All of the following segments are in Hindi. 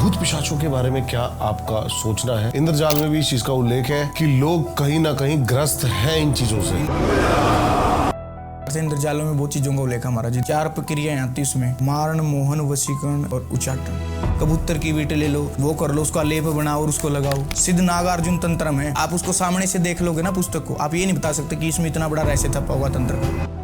भूत पिशाचों के बारे में क्या आपका सोचना है? इंद्रजाल में भी इस चीज का उल्लेख है कि लोग कहीं ना कहीं ग्रस्त हैं इन चीजों से। इंद्रजालों में बहुत चीजों का उल्लेख है महाराज। 4 प्रक्रियाएं आती उसमें, मारण, मोहन, वशीकरण और उच्चाटन। कबूतर की बीट ले लो, वो कर लो, उसका लेप बनाओ और उसको लगाओ। सिद्ध नागार्जुन तंत्र में आप उसको सामने से देख लोगे ना पुस्तक को, आप ये नहीं बता सकते कि इसमें इतना बड़ा रहस्य छपा हुआ तंत्र का।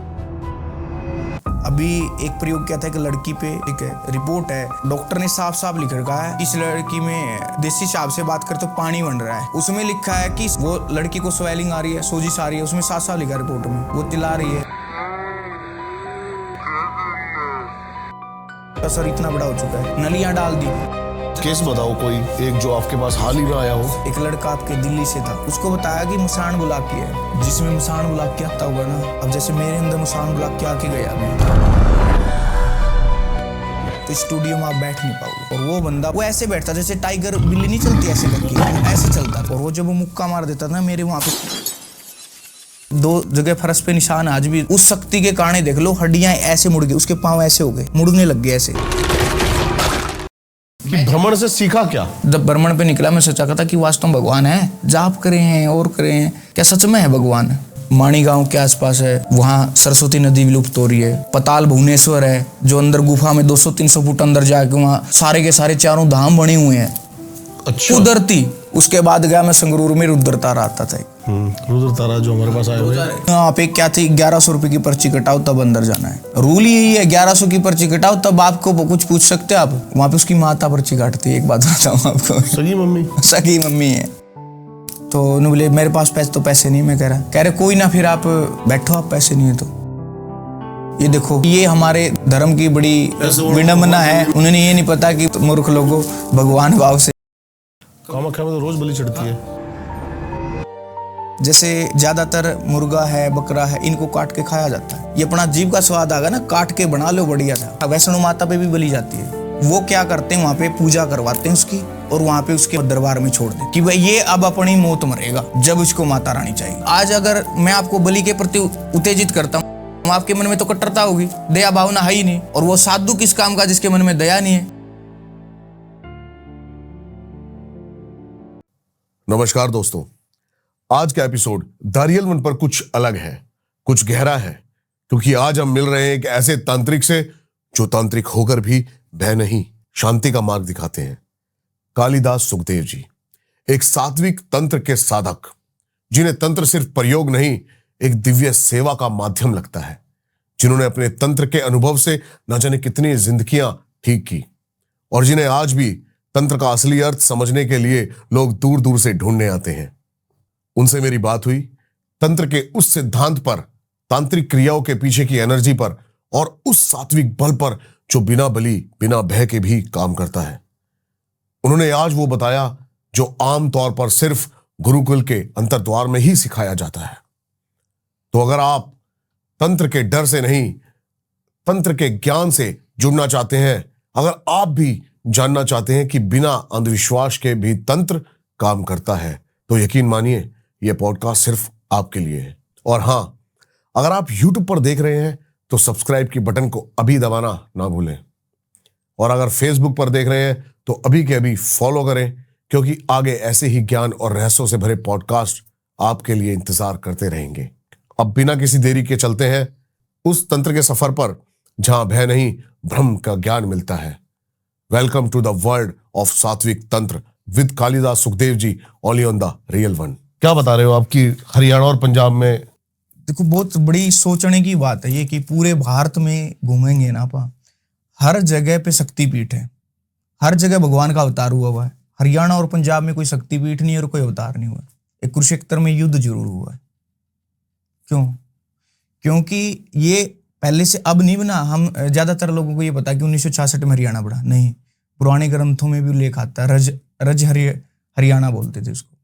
अभी एक प्रयोग किया था एक लड़की पे, ठीक है, रिपोर्ट है, डॉक्टर ने साफ साफ लिख रखा है इस लड़की में देसी हिसाब से बात करते तो पानी बन रहा है। उसमें लिखा है कि वो लड़की को स्वेलिंग आ रही है, सोजिश आ रही है, उसमें साफ साफ लिखा है रिपोर्ट में, वो तिला रही है। असर इतना बड़ा हो चुका है, नलियां डाल दी। केस बताओ कोई एक जो आपके पास हाल ही में आया हो। एक लड़का आपके दिल्ली से था, उसको बताया कि मुसान बुलाक की है, जिसमें मुसान बुलाक के आता होगा ना, अब जैसे मेरे अंदर मुसान बुलाक के आके गया मैं, तो स्टूडियो में आप बैठ नहीं पाओगे। और वो बंदा वो ऐसे बैठता जैसे टाइगर बिल्ली नहीं चलती ऐसे करके, ऐसे चलता। और वो जब वो मुक्का मार देता था मेरे वहां पे 2 जगह फरस पे निशान, आज भी उस शक्ति के कारण देख लो, हड्डियां ऐसे मुड़ गई, उसके पांव ऐसे हो गए, मुड़ने लग गए ऐसे। भ्रमण से सीखा क्या? जब भ्रमण पे निकला मैं सोचा था कि वास्तव में भगवान है, जाप करे हैं और करे हैं, क्या सच में है भगवान? माणी गांव के आसपास है, वहाँ सरस्वती नदी विलुप्त हो रही है। पताल भुवनेश्वर है, जो अंदर गुफा में 200-300 फुट अंदर जाके वहाँ सारे के सारे 4 धाम बने हुए हैं। अच्छा। उधरती। उसके बाद गया मैं संगरूर में, रुद्र तारा आता था। रुद्र तारा जो हमारे पास आए हुए हैं। वहाँ पे क्या थी, 1100 रुपए की पर्ची कटाओ तब अंदर जाना है। रूल यही है, 1100 की पर्ची कटाओ तब आपको कुछ पूछ सकते हो आप। वहाँ पे उसकी माता पर्ची काटती है। एक बात बताऊँ आपको, सगी मम्मी, सगी मम्मी है। तो उन्होंने बोले मेरे पास पैसे नहीं। मैं कह रहे कोई ना, फिर आप बैठो, आप पैसे नहीं है तो। ये देखो, ये हमारे धर्म की बड़ी विडंबना है। उन्हें ये नहीं पता कि मूर्ख लोगों भगवान भाव से कामाख्या में तो रोज बलि चढ़ती है। जैसे ज्यादातर मुर्गा है, बकरा है, इनको काट के खाया जाता है। ये अपना जीव का स्वाद आ गया ना, काट के बना लो बढ़िया था। वैष्णो माता पे भी बलि जाती है। वो क्या करते हैं, वहाँ पे पूजा करवाते हैं उसकी, और वहाँ पे उसके दरबार में छोड़ दे कि भाई ये अब अपनी मौत मरेगा, जब उसको माता रानी चाहिए। आज अगर मैं आपको बलि के प्रति उत्तेजित करता हूँ, आपके मन में तो कट्टरता होगी, दया भावना है ही नहीं। और वो साधु किस काम का जिसके मन में दया नहीं है। नमस्कार दोस्तों, आज का एपिसोड द रियल वन पर कुछ अलग है, कुछ गहरा है, क्योंकि आज हम मिल रहे हैं एक ऐसे तांत्रिक से जो तांत्रिक होकर भी भय नहीं, शांति का मार्ग दिखाते हैं। कालिदास सुखदेव जी, एक सात्विक तंत्र के साधक, जिन्हें तंत्र सिर्फ प्रयोग नहीं, एक दिव्य सेवा का माध्यम लगता है, जिन्होंने अपने तंत्र के अनुभव से न जाने कितनी जिंदगियां ठीक की, और जिन्हें आज भी तंत्र का असली अर्थ समझने के लिए लोग दूर दूर से ढूंढने आते हैं। उनसे मेरी बात हुई तंत्र के उस सिद्धांत पर, तांत्रिक क्रियाओं के पीछे की एनर्जी पर, और उस सात्विक बल पर जो बिना बलि बिना भय के भी काम करता है। उन्होंने आज वो बताया जो आमतौर पर सिर्फ गुरुकुल के अंतर्द्वार में ही सिखाया जाता है। तो अगर आप तंत्र के डर से नहीं, तंत्र के ज्ञान से जुड़ना चाहते हैं, अगर आप भी जानना चाहते हैं कि बिना अंधविश्वास के भी तंत्र काम करता है, तो यकीन मानिए यह पॉडकास्ट सिर्फ आपके लिए है। और हां, अगर आप YouTube पर देख रहे हैं तो सब्सक्राइब की बटन को अभी दबाना ना भूलें, और अगर Facebook पर देख रहे हैं तो अभी के अभी फॉलो करें, क्योंकि आगे ऐसे ही ज्ञान और रहस्यों से भरे पॉडकास्ट आपके लिए इंतजार करते रहेंगे। अब बिना किसी देरी के चलते हैं उस तंत्र के सफर पर जहां भय नहीं, ब्रह्म का ज्ञान मिलता है। Welcome to the world of Satvik Tantra with Kalidas Sukhdev ji, only on the real one. क्या बता रहे हो आपकी हरियाणा और पंजाब में? देखो, बहुत बड़ी सोचने की बात है ये कि पूरे भारत में घूमेंगे ना आप, हर जगह पे शक्तिपीठ है, हर जगह भगवान का अवतार हुआ है। हरियाणा और पंजाब में कोई शक्तिपीठ नहीं और कोई अवतार नहीं हुआ। एक कुरुक्षेत्र में युद्ध जरूर हुआ है। क्यों? क्योंकि ये पहले से अब नहीं बना। हम ज्यादातर लोगों को ये पता है कि 1966 में हरियाणा बढ़ा, नहीं, पुराने ग्रंथों में भी उल्लेख आता है। रज हरियाणा बोलते थे उसको।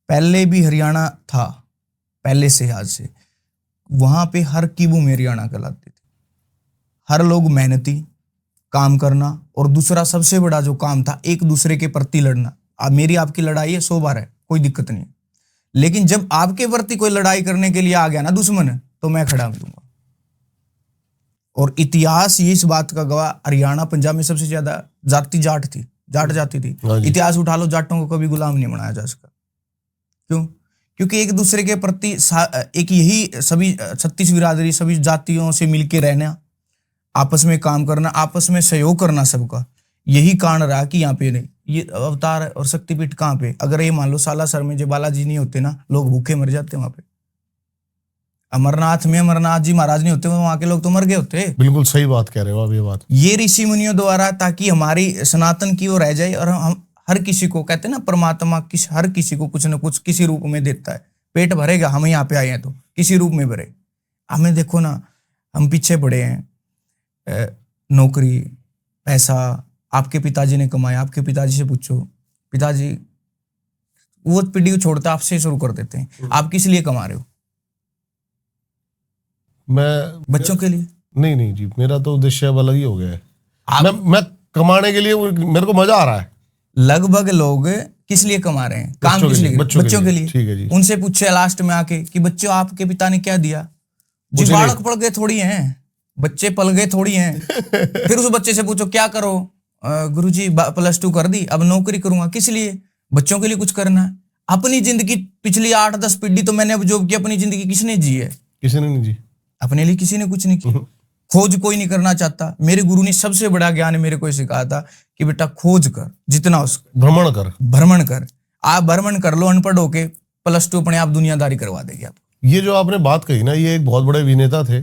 पहले भी हरियाणा था, पहले से, आज से। वहां पे हर की भूमि हरियाणा कहलाती थी। हर लोग मेहनती, काम करना, और दूसरा सबसे बड़ा जो काम था एक दूसरे के प्रति लड़ना। अब मेरी आपकी लड़ाई है 100 बार है, कोई दिक्कत नहीं, लेकिन जब आपके प्रति कोई लड़ाई करने के लिए आ गया ना दुश्मन, तो मैं खड़ा मिलूंगा। और इतिहास ये इस बात का गवाह, हरियाणा पंजाब में सबसे ज्यादा जाति जाट थी, जाट जाति थी। हाँ जी। इतिहास उठा लो, जाटों को कभी गुलाम नहीं बनाया जा सका। क्यों? क्योंकि एक दूसरे के प्रति एक यही सभी 36 बिरादरी, सभी जातियों से मिलके रहना, आपस में काम करना, आपस में सहयोग करना सबका, यही कारण रहा कि यहाँ पे नहीं ये अवतार और शक्तिपीठ कहाँ पे। अगर ये मान लो सालासर में जो बालाजी नहीं होते ना, लोग भूखे मर जाते वहां पे। अमरनाथ में अमरनाथ जी महाराज नहीं होते, वहां के लोग तो मर गए होते। बिल्कुल सही बात कह रहे हो आप ये बात। ये ऋषि मुनियों द्वारा, ताकि हमारी सनातन की वो रह जाए, और हम हर किसी को कहते हैं ना, परमात्मा हर किसी को कुछ न कुछ किसी रूप में देता है। पेट भरेगा, हम यहाँ पे आए हैं तो किसी रूप में भरे। हमें देखो ना, हम पीछे पड़े हैं, नौकरी, पैसा आपके पिताजी ने कमाया। आपके पिताजी से पूछो, पिताजी वो पीढ़ी को छोड़ता आपसे शुरू कर देते हैं। आप किस लिए कमा रहे हो? मैं बच्चों के लिए? नहीं जी, मेरा तो उद्देश्य अब अलग ही हो गया है। मैं कमाने के लिए, मेरे को मजा आ रहा है। लगभग लोग किस लिए कमा रहे हैं? काम किस लिए? बच्चों के लिए। ठीक है जी। उनसे पूछे लास्ट में आके कि बच्चों आपके पिता ने क्या दिया? जी बालक पढ़ गए थोड़ी हैं, बच्चे पल गए थोड़ी हैं। फिर उस बच्चे से पूछो क्या करो? गुरुजी +2 कर दी, अब नौकरी करूंगा। किस लिए? बच्चों के लिए कुछ करना है। अपनी जिंदगी पिछली 8-10 पीढ़ी तो मैंने अब जॉब की, अपनी जिंदगी किसने जी है? किसी ने नहीं जी। अपने लिए किसी ने कुछ नहीं किया। खोज कोई नहीं करना चाहता। मेरे गुरु ने सबसे बड़ा ज्ञान मेरे को सिखाया था कि बेटा खोज कर, जितना हो सके भ्रमण कर। आप भ्रमण कर लो, अनपढ़ होके +2 अपने आप दुनियादारी करवा देगी आप। ये जो आपने बात कही ना, ये एक बहुत बड़े अभिनेता थे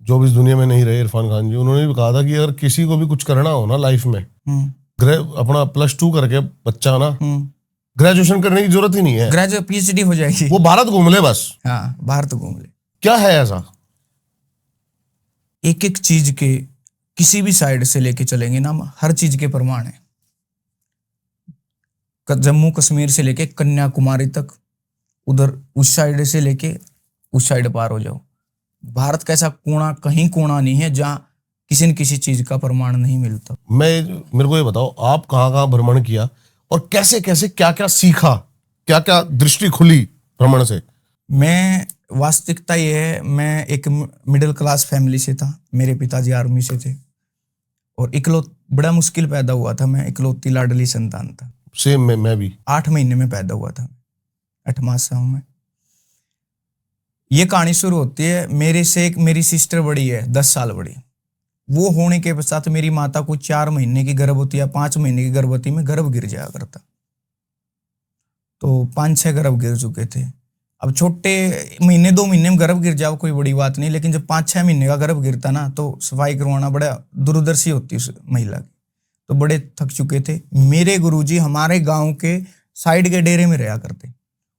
जो अब इस दुनिया में नहीं रहे, इरफान खान जी। उन्होंने भी कहा था कि अगर किसी को भी कुछ करना हो ना लाइफ में, अपना +2 करके बच्चा ना, ग्रेजुएशन करने की जरूरत ही नहीं है, ग्रेजुएट PhD हो जाएगी, वो भारत घूम ले बस। हाँ, भारत घूम ले। क्या है ऐसा? एक एक चीज के किसी भी साइड से लेके चलेंगे ना, हर चीज के प्रमाण है। जम्मू कश्मीर से लेके कन्याकुमारी तक, उधर उस साइड से लेके उस साइड पार हो जाओ, भारत का ऐसा कोना कहीं कोना नहीं है जहां किसी न किसी चीज का प्रमाण नहीं मिलता। मेरे को ये बताओ, आप कहाँ भ्रमण किया और कैसे कैसे क्या क्या सीखा, क्या क्या दृष्टि खुली भ्रमण से? मैं वास्तविकता ये है, मैं एक मिडिल क्लास फैमिली से था। मेरे पिताजी आर्मी से थे और बड़ा मुश्किल पैदा हुआ था। मैं इकलौती लाडली संतान था। सेम मैं भी 8 महीने में पैदा हुआ था, 8 मास से हूं मैं। ये कहानी शुरू होती है, मेरे से एक मेरी सिस्टर बड़ी है, 10 साल बड़ी। वो होने के पश्चात मेरी माता को 4 महीने की गर्भवती या 5 महीने की गर्भवती में गर्भ गिर जाया करता। तो 5-6 गर्भ गिर चुके थे। अब छोटे महीने 2 महीने में गर्भ गिर जाओ कोई बड़ी बात नहीं, लेकिन जब 5-6 महीने का गर्भ गिरता ना, तो सफाई करवाना बड़ा दूरदर्शी होती उस महिला की। तो बड़े थक चुके थे। मेरे गुरुजी हमारे गांव के साइड के डेरे में रहा करते,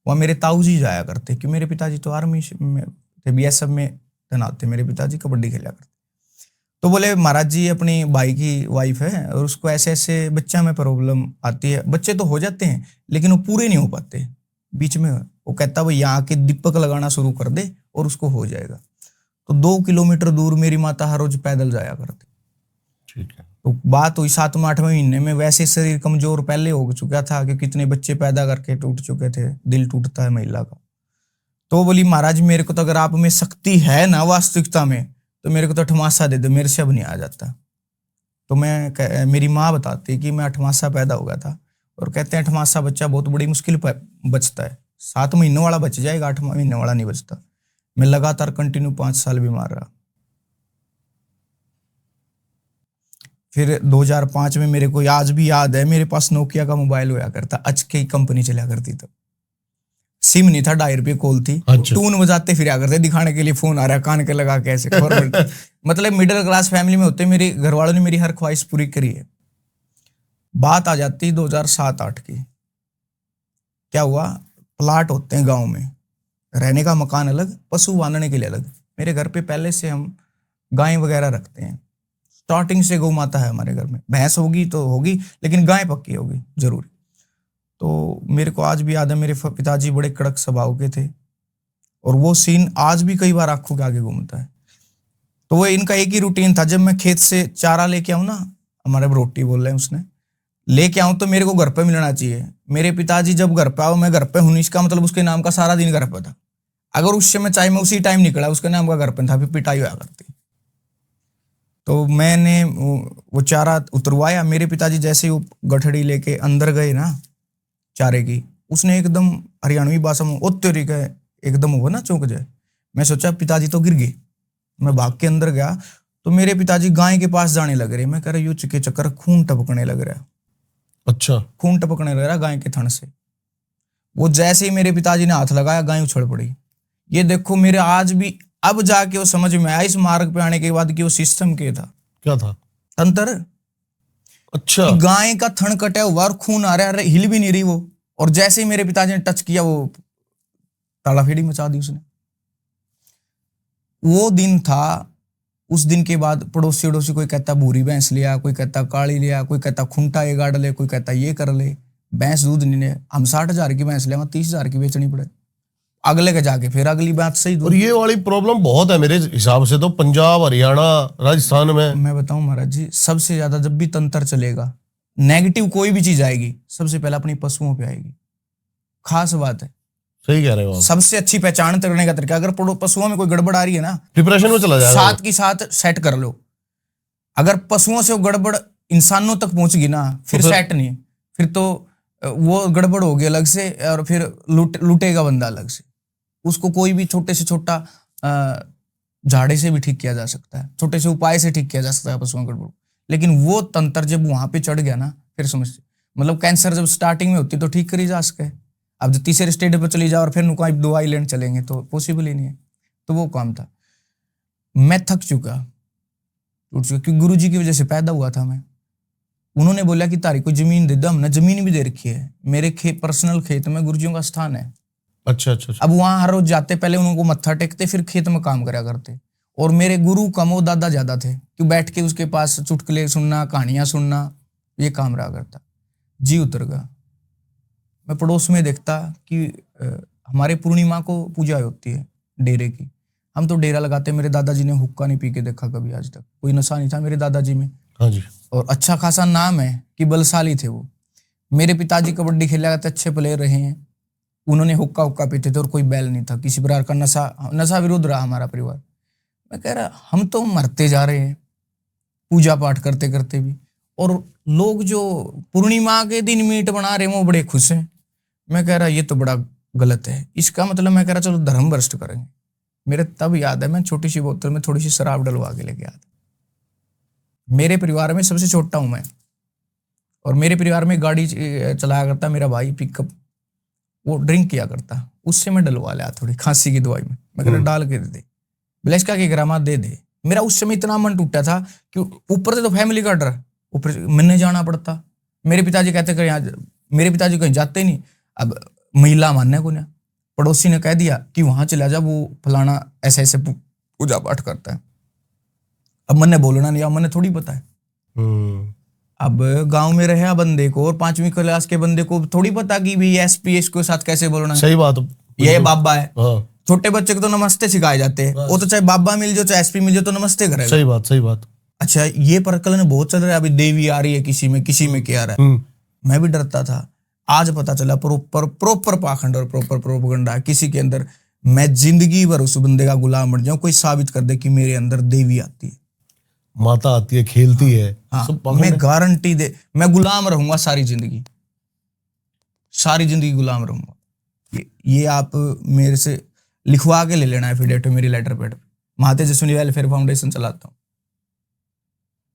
वहाँ मेरे ताऊ जी जाया करते कि मेरे पिताजी तो आर्मी में थे, BSF में तैनात थे। मेरे पिताजी कबड्डी खेला करते। तो बोले महाराज जी अपनी भाई की वाइफ है और उसको ऐसे ऐसे बच्चा में प्रॉब्लम आती है। बच्चे तो हो जाते हैं लेकिन वो पूरे नहीं हो पाते बीच में। वो कहता भाई यहाँ के दीपक लगाना शुरू कर दे और उसको हो जाएगा। तो 2 किलोमीटर दूर मेरी माता हर रोज पैदल जाया करती। ठीक है। तो बात हुई 7वें 8वें महीने में, वैसे शरीर कमजोर पहले हो चुका था क्योंकि कितने बच्चे पैदा करके टूट चुके थे, दिल टूटता है महिला का। तो बोली महाराज मेरे को तो अगर आप में शक्ति है ना वास्तविकता में, तो मेरे को तो 8 मासा दे दो, मेरे से अब नहीं आ जाता। तो मेरी माँ बताती कि मैं 8 मासा पैदा हो गया था और कहते हैं 8 मासा बच्चा बहुत बड़ी मुश्किल पर बचता है। 7 महीनों वाला बच जाएगा, 8 महीने वाला नहीं बचता। मैं लगातार कंटिन्यू 5 साल बीमार रहा। फिर 2005 में मेरे को आज भी याद है, मेरे पास नोकिया का मोबाइल हुआ करता, अच की कंपनी चला करती। तो सिम नहीं था, डायर पे कॉल थी। अच्छा। टून बजाते फिर करते, दिखाने के लिए फोन आ रहा है, कान के लगा के ऐसे मतलब मिडिल क्लास फैमिली में होते। मेरे घर वालों ने मेरी हर ख्वाहिश पूरी करी है। बात आ जाती 2007-8 की। क्या हुआ, प्लाट होते हैं गांव में, रहने का मकान अलग, पशु बांधने के लिए अलग। मेरे घर पे पहले से हम गाय वगैरह रखते हैं, स्टार्टिंग से गौ माता है हमारे घर में। भैंस होगी तो होगी, लेकिन गाय पक्की होगी जरूरी। तो मेरे को आज भी याद है, मेरे पिताजी बड़े कड़क स्वभाव के थे और वो सीन आज भी कई बार आंखों के आगे घूमता है। तो वो इनका एक ही रूटीन था, जब मैं खेत से चारा लेके आऊं ना, हमारे रोटी बोल रहे हैं उसने, लेके आऊं तो मेरे को घर पे मिलना चाहिए। मेरे पिताजी जब घर पे आओ मैं घर पे हूं, इसका मतलब उसके नाम का सारा दिन घर पे था। अगर उस समय चाहे मैं उसी टाइम निकला, उसके नाम का घर पे था, फिर पिटाई हुआ करती। तो मैंने वो चारा उतरवाया। मेरे पिताजी जैसे ही वो गठड़ी लेके अंदर गए ना चारे की, उसने एकदम हरियाणवी भाषा में ओ तेरी का एकदम हुआ ना चौंक जाए। मैं सोचा पिताजी तो गिर गए। मैं भाग के अंदर गया तो मेरे पिताजी गाय के पास जाने लग रहे। मैं कह रहा यू चिके चक्कर खून टपकने लग रहा है। अच्छा। खून टपकने लग रहा गाय के थन से। वो जैसे ही मेरे पिताजी ने हाथ लगाया गाय उछल पड़ी। ये देखो मेरे आज भी अब जाके वो समझ में आया इस मार्ग पे आने के बाद कि वो सिस्टम क्या था। क्या था? तंत्र। अच्छा। कि गाय का थन कटा हुआ और खून आ रहा है, हिल भी नहीं रही वो। और जैसे ही मेरे पिताजी ने टच किया वो ताड़ाफेड़ी मचा दी उसने। वो दिन था। उस दिन के बाद पड़ोसी अड़ोसी कोई कहता भूरी भैंस लिया, कोई कहता काली लिया, कोई कहता खुंटा ये गाड़ ले, कोई कहता ये कर ले। भैंस दूध नहीं ले। हम 60,000 की भैंस ले 30,000 की बेचनी पड़े। अगले के जाके फिर अगली बात सही और ये वाली प्रॉब्लम बहुत है मेरे हिसाब से तो पंजाब, हरियाणा, राजस्थान में। मैं बताऊं महाराज जी, सबसे ज्यादा जब भी तंत्र चलेगा, नेगेटिव कोई भी चीज आएगी सबसे पहले अपनी पशुओं पे आएगी। खास बात है। सही कह रहे हो आप। सबसे अच्छी पहचान करने का तरीका, अगर पशुओं में कोई गड़बड़ आ रही है ना, डिप्रेशन में चला जाएगा साथ की साथ सेट कर लो। अगर पशुओं से वो गड़बड़ इंसानों तक पहुंच गई ना, फिर सेट नहीं। फिर तो वो गड़बड़ होगी अलग से, और फिर लूटेगा बंदा अलग से। उसको कोई भी छोटे से छोटा झाड़े से भी ठीक किया जा सकता है, छोटे से उपाय से ठीक किया जा सकता है पशुओं का गड़बड़। लेकिन वो तंत्र जब वहां पे चढ़ गया ना, फिर समझते मतलब कैंसर जब स्टार्टिंग में होती तो ठीक करी जा सके। अब जब तीसरे स्टेज पर चली जाओ और फिर नुका दवाई लेने चलेंगे तो पॉसिबल ही नहीं है। तो वो काम था। मैं थक चुका, टूट चुका, क्योंकि गुरु जी की वजह से पैदा हुआ था मैं। उन्होंने बोला कि तारी कोई जमीन दे दो। हमने जमीन भी दे रखी है। मेरे पर्सनल खेत में गुरुजियों का स्थान है। अच्छा अच्छा। अब वहां हर रोज जाते, पहले उनको मत्था टेकते, फिर खेत में काम करा करते। और मेरे गुरु कम वो दादा ज्यादा थे कि बैठ के उसके पास चुटकुले सुनना, कहानियां सुनना, ये काम रहा करता। जी उतर गया। मैं पड़ोस में देखता कि हमारे पूर्णिमा को पूजा होती है डेरे की। हम तो डेरा लगाते। मेरे दादाजी ने हुक्का नहीं पी के देखा कभी आज तक। कोई नशा नहीं था मेरे दादाजी में। हाँ जी। और अच्छा खासा नाम है कि बलशाली थे वो। मेरे पिताजी कबड्डी खेला करते, अच्छे प्लेयर रहे हैं। उन्होंने हुक्का पीते थे और कोई बैल नहीं था। किसी प्रकार का नशा विरुद्ध रहा हमारा परिवार। मैं कह रहा हम तो मरते जा रहे हैं पूजा पाठ करते करते भी, और लोग जो पूर्णिमा के दिन मीट बना रहे हैं वो बड़े खुश हैं। मैं कह रहा ये तो बड़ा गलत है। इसका मतलब मैं कह रहा चलो धर्म भ्रष्ट करेंगे। मेरे तब याद है मैं छोटी सी बोतल में थोड़ी सी शराब डलवा के लेके आता। मेरे परिवार में सबसे छोटा हूं मैं, और मेरे परिवार में गाड़ी चलाया करता मेरा भाई पिकअप, वो ड्रिंक किया करता। उससे मैं डलवा लिया थोड़ी खांसी की दवाई में। मैं कह रहा डाल के दे बोले इसका क्या ग्रामा दे दे। मेरा उस समय इतना मन टूटा था कि ऊपर से तो फैमिली का डर, ऊपर से मैंने जाना पड़ता। मेरे पिताजी कहते कर यहाँ, मेरे पिताजी कहीं जाते नहीं। अब महिला मानने को ना, पड़ोसी ने कह दिया कि वहां चला जा, वो फलाना ऐसे ऐसे पूजा पाठ करता है। अब मैंने बोलना नहीं, अब मैंने थोड़ी पता है। अब गांव में रहे बंदे को और 5वीं क्लास के बंदे को थोड़ी पता कि भी एसपीएस के साथ कैसे बोलना है। सही बात। ये बाबा है। हाँ। छोटे बच्चे को तो नमस्ते सिखाए जाते हैं। वो तो चाहे बाबा मिल जाओ चाहे एसपी मिल जाओ तो नमस्ते करेगा। सही बात सही बात। अच्छा ये प्रकलन बहुत चल रहा है अभी, देवी आ रही है किसी में क्या आ रहा है। मैं भी डरता था। आज पता चला प्रॉपर पाखंड और प्रॉपर प्रोपेगेंडा किसी के अंदर। मैं जिंदगी भर उस बंदे का गुलाम बन जाऊं, कोई साबित कर दे कि मेरे अंदर देवी आती है, माता आती है, खेलती है। हाँ, सब मैं गारंटी दे, मैं गुलाम रहूंगा सारी जिंदगी गुलाम रहूंगा। ये आप मेरे से लिखवा के ले लेना है एफिडेविट मेरी लेटर पैड पे। महाते जसवनी वेलफेयर फाउंडेशन चलाता हूँ,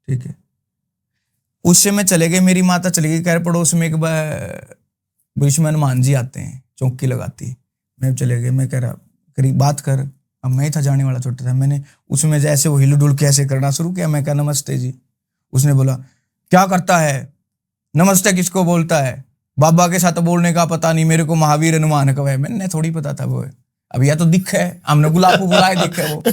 ठीक है। उससे मैं चले गए, मेरी माता चली गई। कह पड़ोस में एक विष्णु हनुमान जी आते हैं, चौकी लगाती। मैं चले गए, मैं कह रहा करीब बात कर। अब मैं था जाने वाला, छोटा था। मैंने उसमें जैसे वो हिल डुल कैसे करना शुरू किया। मैं कहा नमस्ते जी। उसने बोला क्या करता है, नमस्ते किसको बोलता है, बाबा के साथ बोलने का पता नहीं, मेरे को महावीर हनुमान कब है। मैंने थोड़ी पता था वो है। अब या तो दिख है, हमने गुलाब को बुलाए दिखे वो।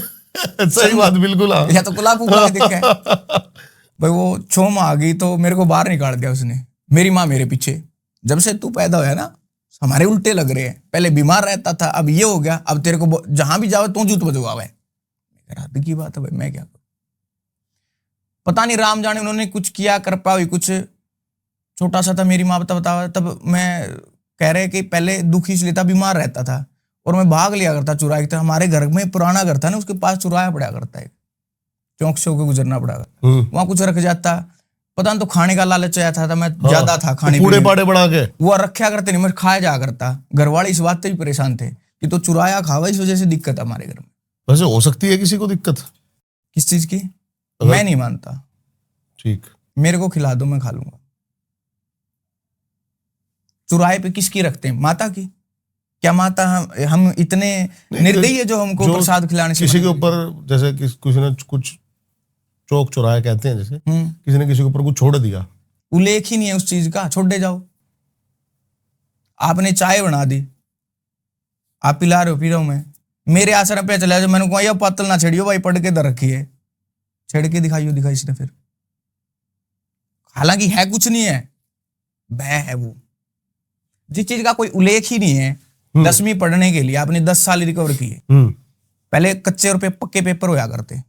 सही बात बिल्कुल। या तो गुलाब को बुलाए दिखे भाई। वो छोम आ गई तो मेरे को बाहर निकाल दिया उसने। मेरी माँ मेरे पीछे, जब से तू पैदा हुआ ना हमारे उल्टे लग रहे हैं। पहले बीमार रहता था, अब ये हो गया, अब तेरे को जहां भी जाओ तू जूत बजवावे। हद की बात है भाई, मैं क्या करूं। पता नहीं राम जाने उन्होंने कुछ किया कृपा हुई, कुछ छोटा सा था। मेरी माँ बतावा तब मैं कह रहे कि पहले दुख इसलिए था, बीमार रहता था और मैं भाग लिया करता चुराया। हमारे घर में पुराना घर था ना, उसके पास चुराया पड़ा करता है, चौक से होकर गुजरना पड़ा। हम्म। वहां कुछ रख जाता, पता नहीं तो खाने का लालच आया था मैं ज्यादा था खाने पूड़े पीने पाड़े बना के वो रखा करते नहीं, मैं खाया जा करता। घर वाले इस बात से भी परेशान थे कि तो चुराया खावा, इस वजह से दिक्कत है हमारे घर में। वैसे हो सकती है किसी को दिक्कत? किस चीज की? अगर- मैं नहीं मानता। ठीक। मेरे को खिला दो, मैं खा लूंगा। चुराए पे किसकी रखते हैं? माता की। क्या माता हम इतने निर्दयी है जो हमको जो प्रसाद खिलाने से किसी के मना ऊपर जैसे किसी ने कुछ चौक चुराया कहते हैं, जैसे करेगी? किसी ने किसी के ऊपर कुछ छोड़ दिया, उल्लेख ही नहीं है उस चीज का, छोड़ दे जाओ। आपने चाय बना दी, आप पिला रहे हो, पी रहा हूं मैं, मेरे आश्रम पे चला जाओ, मैंने कहा यह पातल ना छेड़ियो भाई, पढ़ के दर रखी है, छेड़ के दिखाइयो, दिखाई इसने फिर। हालांकि है कुछ नहीं है, भय है वो, जिस चीज का कोई उल्लेख ही नहीं है। 10वीं पढ़ने के लिए आपने 10 साल रिकवर किए। पहले कच्चे और पक्के पेपर होया करते।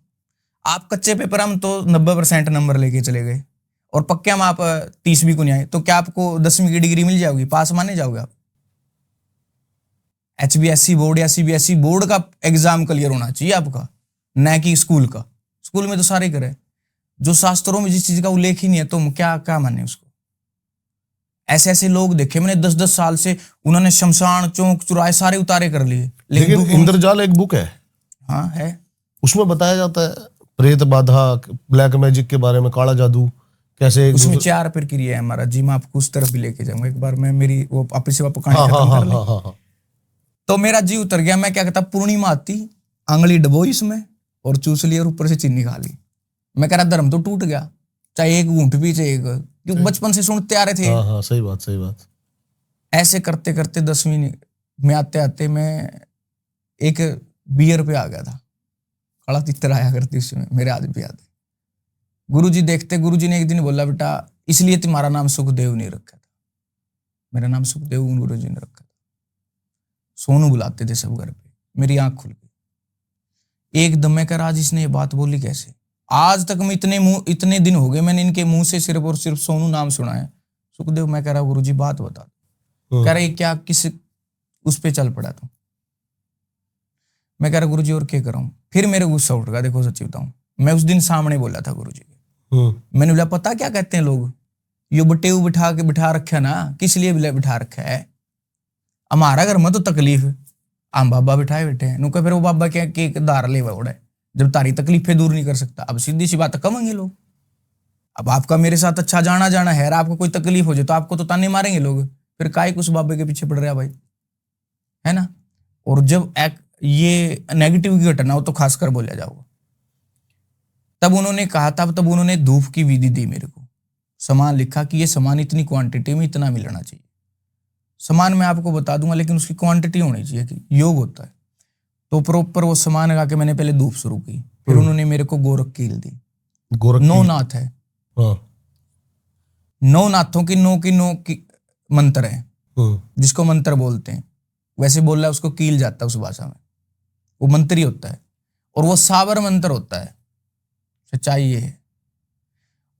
आप कच्चे पेपर हम तो 90% नंबर लेके चले गए, और पक्के में आप 30 भी को नहीं आए, तो क्या आपको 10वीं की डिग्री मिल जाएगी? पास माने जाओगे आप? HBSC बोर्ड या CBSE बोर्ड का एग्जाम क्लियर होना चाहिए आपका, न कि स्कूल का। स्कूल में तो सारे करे, जो शास्त्रों में जिस चीज का उल्लेख ही नहीं है, तो क्या क्या माने उसको? ऐसे ऐसे लोग देखे मैंने 10-10 साल से, उन्होंने शमशान चौक चुराए सारे उतारे कर लिए, लेकिन दुख- इंद्रजाल एक बुक है, हाँ है। उसमें बताया जाता है प्रेत बाधा, ब्लैक मैजिक के बारे में, काला जादू कैसे उसमें 4 प्रक्रिया है हमारा जी। मैं आपको उस तरफ भी लेके जाऊंगा एक बार। मैं मेरी वो आपसी सेवा कहानी हाँ हाँ खत्म हाँ कर ले। हाँ हाँ हाँ। तो मेरा जी उतर गया। मैं क्या कहता, पूर्णिमा आती, आंगली डबोई इसमें और चूस ली और ऊपर से चीनी खा ली। मैं कह रहा धर्म तो टूट गया, चाहे एक घूंट भी, चाहे एक, क्योंकि बचपन से सुनते आ रहे थे। हाँ हाँ, सही बात सही बात। ऐसे करते करते 10वीं में आते आते मैं एक बियर पे आ गया था। काला तितर आया करती उसमें, मेरे आज भी याद है। गुरुजी देखते, गुरुजी ने एक दिन बोला, बेटा इसलिए तुम्हारा नाम सुखदेव नहीं रखा था। मेरा नाम सुखदेव गुरुजी ने रखा था। सोनू बुलाते थे सब घर पे। मेरी आंख खुल गई एकदम। मैं कह रहा आज इसने ये बात बोली कैसे? आज तक मैं इतने दिन हो गए मैंने इनके मुंह से सिर्फ और सिर्फ सोनू नाम सुना है, सुखदेव। मैं कह रहा गुरुजी बात बता दो। कह रहा ये क्या किस उस पे चल पड़ा तू? मैं कह रहा गुरुजी और क्या कराऊं? फिर मेरे गुस्सा उठ गया। देखो सच्ची बताऊं, मैं उस दिन सामने बोला था गुरुजी के। मैंने बोला पता क्या कहते हैं लोग, यो बटेऊ बिठा रखा ना, किस लिए बिठा रखा है? हमारा घर में तो तकलीफ, हम बाबा बिठाए बैठे हैं। नुका फिर वो बाबा क्या के दार ले उड़े, जब तारी तकलीफें दूर नहीं कर सकता। अब सीधी सी बात कमेंगे लोग। अब आपका मेरे साथ अच्छा जाना जाना है, आपको कोई तकलीफ हो जाए तो आपको तो ताने मारेंगे लोग। फिर काहे कुछ बाबे के पीछे पड़ रहा भाई, है ना? और जब ये नेगेटिव की घटना हो तो खासकर बोला जाओगा। तब उन्होंने कहा था, तब उन्होंने धूप की विधि दी मेरे को। सामान लिखा कि ये सामान इतनी क्वांटिटी में इतना मिलना चाहिए। सामान मैं आपको बता दूंगा, लेकिन उसकी क्वांटिटी होनी चाहिए कि योग होता है। तो प्रॉपर वो सामान लगा के मैंने पहले धूप शुरू की। फिर उन्होंने मेरे को गोरख कील दी। गोरख 9 नाथ है, 9 नाथों की 9 की मंत्र है, जिसको मंत्र बोलते हैं। वैसे बोल रहा है उसको कील जाता है उस भाषा में, वो मंत्र ही होता है। और वो साबर मंत्र होता है, सच्चाई ये है।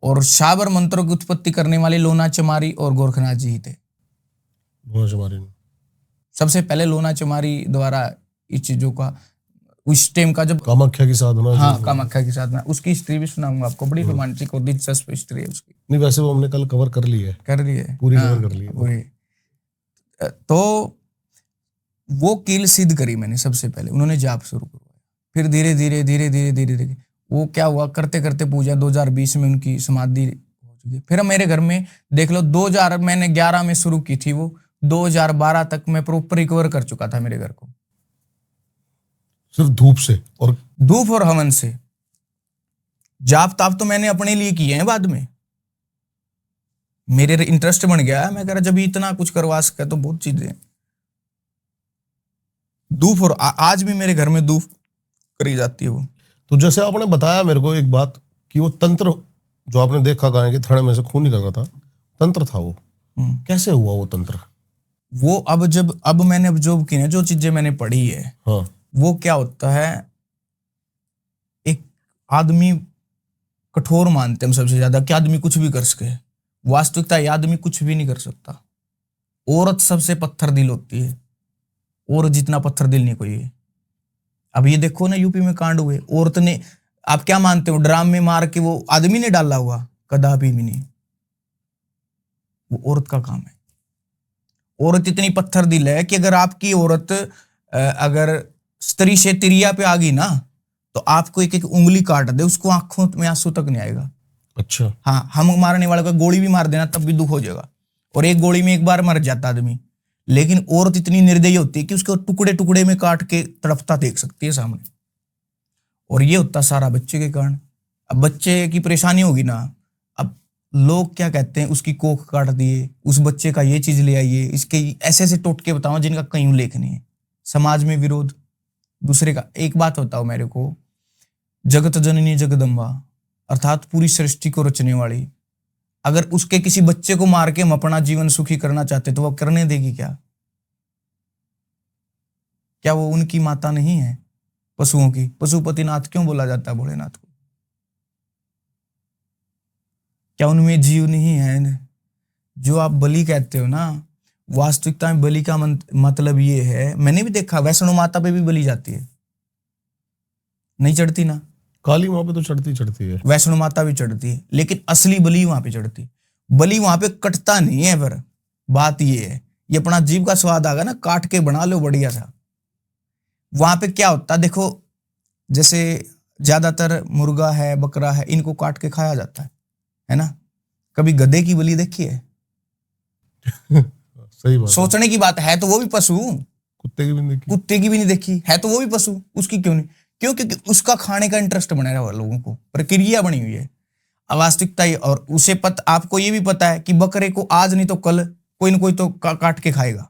और साबर मंत्रों की उत्पत्ति करने वाले लोना चमारी और गोरखनाथ जी ही थे। सबसे पहले लोना चमारी द्वारा इस चीजों का, उस टाइम का जब कामाख्या की साधना, हाँ कामाख्या की साधना, उसकी हिस्ट्री भी सुनाऊंगा आपको। बड़ी रोमांटिक और दिलचस्प हिस्ट्री है उसकी। नहीं वैसे वो हमने कल कवर कर ली है, कर ली है पूरी हाँ, कवर कर ली है पूरी। तो वो कील सिद्ध करी मैंने सबसे पहले। उन्होंने जाप शुरू करवाया, फिर धीरे धीरे धीरे धीरे धीरे धीरे वो क्या हुआ, करते करते पूजा 2020 में उनकी समाधि हो चुकी। फिर मेरे घर में देख लो, 2000 मैंने 11 में शुरू की थी, वो 2012 तक मैं प्रॉपर रिकवर कर चुका था मेरे घर को, सिर्फ धूप से और धूप और हवन से। जाप ताप तो मैंने अपने लिए किए हैं, बाद में मेरे इंटरेस्ट बन गया। मैं कह रहा जब इतना कुछ करवा सका तो बहुत चीजें। धूप और आज भी मेरे घर में धूप करी जाती है वो। तो जैसे आपने बताया मेरे को एक बात कि वो तंत्र जो आपने देखा गाय के थड़े में से खून निकल रहा था, तंत्र था वो। कैसे हुआ वो तंत्र? वो अब मैंने ऑब्जर्व की ना, जो चीजें मैंने पढ़ी है, हाँ। वो क्या होता है, एक आदमी कठोर मानते हम सबसे ज्यादा कि आदमी कुछ भी कर सके। वास्तविकता ये आदमी कुछ भी नहीं कर सकता। औरत सबसे पत्थर दिल होती है, और जितना पत्थर दिल नहीं कोई है। अब ये देखो ना, यूपी में कांड हुए, औरत ने आप क्या मानते हो, ड्राम में मार के वो आदमी ने डाला हुआ? कदापि भी नहीं, वो औरत का काम है। औरत इतनी पत्थर दिल है कि अगर आपकी औरत अगर स्त्री से तिरिया पे आ गई ना, तो आपको एक एक उंगली काट दे, उसको आंखों में आंसू तक नहीं आएगा। अच्छा। हाँ, हम मारने वाले को गोली भी मार देना तब भी दुख हो जाएगा, और एक गोली में एक बार मर जाता आदमी। लेकिन औरत इतनी निर्दयी होती है कि उसको टुकड़े टुकड़े में काट के तड़पता देख सकती है सामने, और ये होता सारा बच्चे के कारण। अब बच्चे की परेशानी होगी ना, अब लोग क्या कहते हैं, उसकी कोख काट दिए, उस बच्चे का ये चीज ले आइए, इसके ऐसे ऐसे टोटके बताओ जिनका कहीं उल्लेख नहीं है। समाज में विरोध, दूसरे का। एक बात बताओ मेरे को, जगत जननी जगदम्बा अर्थात पूरी सृष्टि को रचने वाली, अगर उसके किसी बच्चे को मार के हम अपना जीवन सुखी करना चाहते तो वो करने देगी क्या? क्या वो उनकी माता नहीं है पशुओं की? पशुपतिनाथ क्यों बोला जाता है भोलेनाथ को? क्या उनमें जीव नहीं है? जो आप बलि कहते हो ना, वास्तविकता में बलि का मतलब ये है, मैंने भी देखा वैष्णो माता पे भी बलि जाती है, नहीं चढ़ती ना? काली वहां पे तो चढ़ती है, वैष्णो माता भी चढ़ती है, लेकिन असली बलि वहां पे चढ़ती। बलि वहां पे कटता नहीं है, पर बात ये है, ये अपना जीव का स्वाद आ गया ना, काट के बना लो बढ़िया सा। वहां पे क्या होता, देखो जैसे ज्यादातर मुर्गा है, बकरा है, इनको काट के खाया जाता है ना? कभी गधे की बलि देखी है? सही बात। सोचने की बात है, तो वो भी पशु। कुत्ते की भी नहीं देखी? कुत्ते की भी नहीं देखी है, तो वो भी पशु। उसकी क्यों नहीं? क्यों? क्योंकि उसका खाने का इंटरेस्ट बना रहा है, लोगों को प्रक्रिया बनी हुई है, अवास्तविकता ही। और उसे आपको ये भी पता है कि बकरे को आज नहीं तो कल कोई न कोई तो काट के खाएगा।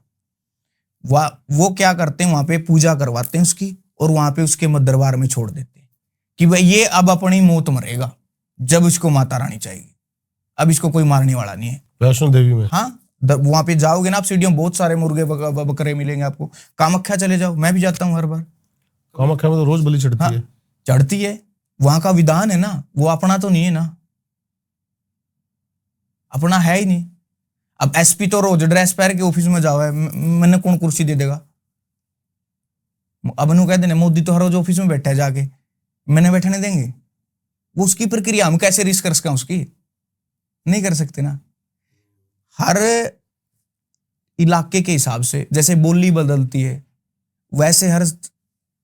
वो क्या करते हैं, वहां पे पूजा करवाते हैं उसकी, और वहां पे उसके दरबार में छोड़ देते हैं कि भाई ये अब अपनी मौत मरेगा, जब इसको माता रानी चाहिए, अब इसको कोई मारने वाला नहीं है। वैष्णो देवी में? हाँ, वहां पे जाओगे ना आप, सीढ़ियों बहुत सारे मुर्गे बकरे मिलेंगे आपको। कामाख्या चले जाओ, मैं भी जाता हूँ हर बार। कामाख्या में तो रोज बलि चढ़ती है। चढ़ती है, वहां का विधान है ना, वो अपना तो नहीं है ना, अपना है ही नहीं। अब एसपी तो रोज ड्रेस पहन के ऑफिस में जाओ है, मैंने कौन कुर्सी दे देगा? अब नु कह देने मोदी तो हर रोज ऑफिस में बैठा है जाके, मैंने बैठने देंगे? वो उसकी प्रक्रिया, हम कैसे रिस्क कर सकें उसकी? नहीं कर सकते ना। हर इलाके के हिसाब से जैसे बोली बदलती है, वैसे हर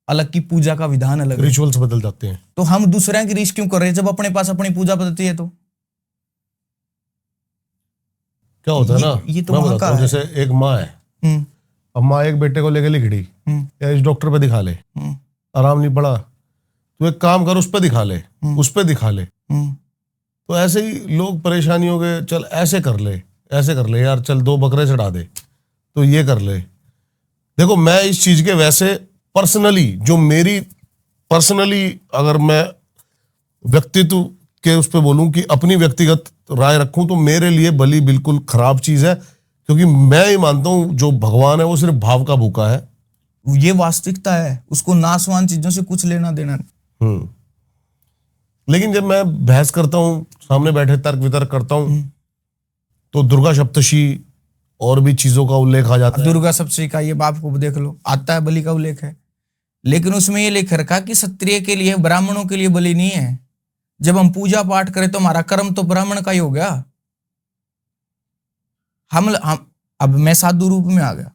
अलग की पूजा का विधान अलग है, रिचुअल्स बदल जाते हैं। तो हम दूसरे की रीस क्यों कर रहे हैं जब अपने पास अपनी पूजा पद्धति है? तो क्या होता है ना, ये तो मैं वहां बताता का हूं, जैसे एक माँ है, अब माँ एक बेटे को लेके लिखड़ी, या इस डॉक्टर पे दिखा ले, आराम नहीं पड़ा, तो एक काम कर, उस पे दिखा ले, उस पे दिखा ले। तो ऐसे ही लोग परेशानी हो गए, चल ऐसे कर ले, ऐसे कर ले यार, चल 2 बकरे चढ़ा दे, तो ये कर ले। देखो मैं इस चीज के वैसे पर्सनली, जो मेरी पर्सनली अगर मैं व्यक्तित्व के उस पे बोलूं कि अपनी व्यक्तिगत राय रखूं, तो मेरे लिए बलि बिल्कुल खराब चीज है, क्योंकि मैं ये मानता हूं जो भगवान है वो सिर्फ भाव का भूखा है। ये वास्तविकता है, उसको नाशवान चीजों से कुछ लेना देना नहीं। लेकिन जब मैं बहस करता हूं, सामने बैठे तर्क वितर्क करता हूं, तो दुर्गा सप्तशी और भी चीजों का उल्लेख आ जाता है। दुर्गा सप्तशी का ये बाप को देख लो, आता है, बलि का उल्लेख है, लेकिन उसमें ये लिख रखा कि क्षत्रिय के लिए, ब्राह्मणों के लिए बलि नहीं है। जब हम पूजा पाठ करें तो हमारा कर्म तो ब्राह्मण का ही हो गया। हम अब मैं साधु रूप में आ गया,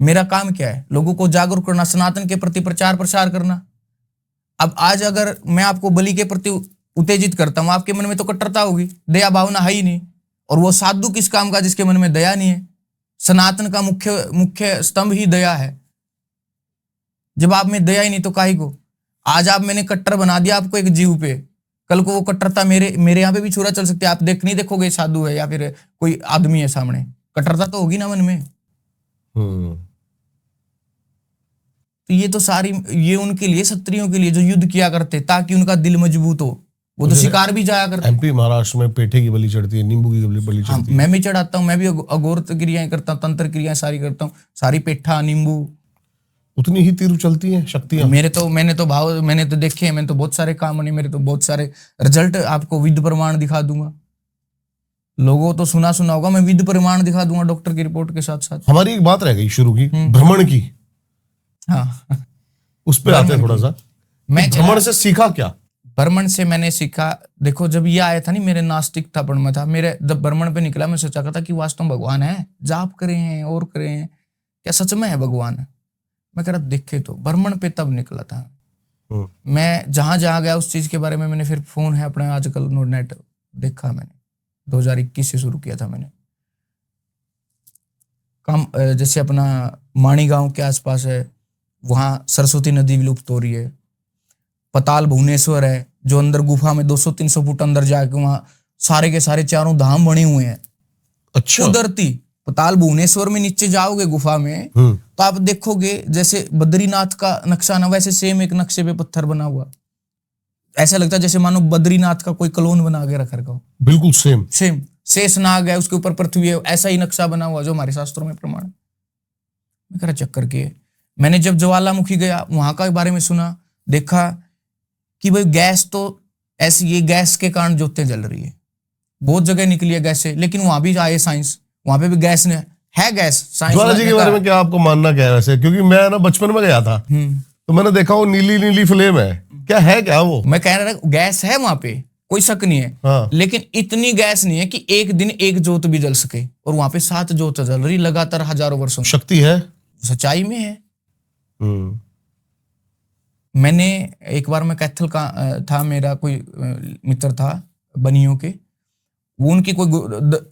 मेरा काम क्या है? लोगों को जागरूक करना, सनातन के प्रति प्रचार प्रसार करना। अब आज अगर मैं आपको बलि के प्रति उत्तेजित करता हूं, आपके मन में तो कट्टरता होगी, दया भावना है ही नहीं। और वो साधु किस काम का जिसके मन में दया नहीं है? सनातन का मुख्य स्तंभ ही दया है। जब आप में दया ही नहीं तो काहे को? आज आप मैंने कट्टर बना दिया आपको एक जीव पे, कल को वो कट्टरता मेरे यहाँ पे भी छुरा चल सकती है। आप नहीं देखोगे साधु है या फिर कोई आदमी है सामने, कट्टरता तो होगी ना मन में। तो ये तो सारी, ये उनके लिए, क्षत्रियों के लिए जो युद्ध किया करते ताकि उनका दिल मजबूत हो, वो तो शिकार भी जाया करते। एमपी महाराष्ट्र में पेठे की बलि चढ़ती है, नींबू की बलि चढ़ती है। मैं भी चढ़ाता हूँ, मैं भी अघोर क्रियाएं करता हूँ, तंत्र क्रियाएं सारी करता हूँ, सारी पेठा नींबू। उतनी ही तीव्र चलती हैं शक्तियां। मैंने तो देखे हैं, मैंने तो बहुत सारे काम, मेरे तो बहुत सारे रिजल्ट आपको विद प्रमाण दिखा दूंगा। लोगों तो सुना होगा, मैं विद प्रमाण दिखा दूंगा डॉक्टर की रिपोर्ट के साथ साथ। हमारी एक बात रह गई शुरू की, भ्रमण की। हाँ, उस पर आते हैं थोड़ा सा। मैं भ्रमण से सीखा क्या? बर्मन से मैंने सीखा। देखो जब ये आया था नहीं, मेरे नास्तिक था पण में था, मेरे जब बर्मन पे निकला मैं सोचा था कि वास्तव में भगवान है, जाप करे हैं और करे हैं, क्या सच में है भगवान? मैं कह रहा देखे तो बर्मन पे तब निकला था। मैं जहां जहां गया उस चीज के बारे में मैंने, फिर फोन है अपने आजकल नेट देखा मैंने, 2021 से शुरू किया था मैंने काम। जैसे अपना माणी गांव के आसपास है, वहां सरस्वती नदी विलुप्त हो रही है। पताल भुवनेश्वर है जो अंदर गुफा में 200-300 फुट अंदर जाके वहां सारे के सारे चारों धाम बने हुए हैं। अच्छा। कुदरती पताल भुवनेश्वर में नीचे जाओगे गुफा में तो आप देखोगे जैसे बद्रीनाथ का नक्शा ना, वैसे सेम एक नक्शे पे पत्थर बना हुआ, ऐसा लगता है जैसे मानो बद्रीनाथ का कोई क्लोन बना के रखा हो। बिल्कुल सेम सेम शेषनाग है, उसके ऊपर पृथ्वी है, ऐसा ही नक्शा बना हुआ जो हमारे शास्त्रों में प्रमाण। मैं कह रहा चक्कर के। मैंने जब ज्वालामुखी गया वहां का बारे में सुना, देखा कि भाई गैस तो ऐसी, ये गैस के कारण ज्योतें जल रही है, बहुत जगह निकली है गैस से, लेकिन वहां भी आए साइंस, वहां पे भी गैस ने है गैस। साइंस ज्वाला जी के बारे में क्या आपको मानना क्या है वैसे? क्योंकि मैं ना बचपन में गया था तो मैंने देखा वो नीली नीली फ्लेम है, क्या है क्या वो? मैं कह रहा गैस है वहां पे, कोई शक नहीं है। हाँ। लेकिन इतनी गैस नहीं है कि एक दिन एक जोत भी जल सके, और वहां पे 7 जोत जल रही लगातार हजारों वर्षों। शक्ति है, सच्चाई में है। मैंने एक बार मैं कैथल का था, मेरा कोई मित्र था बनियों के, वो उनकी कोई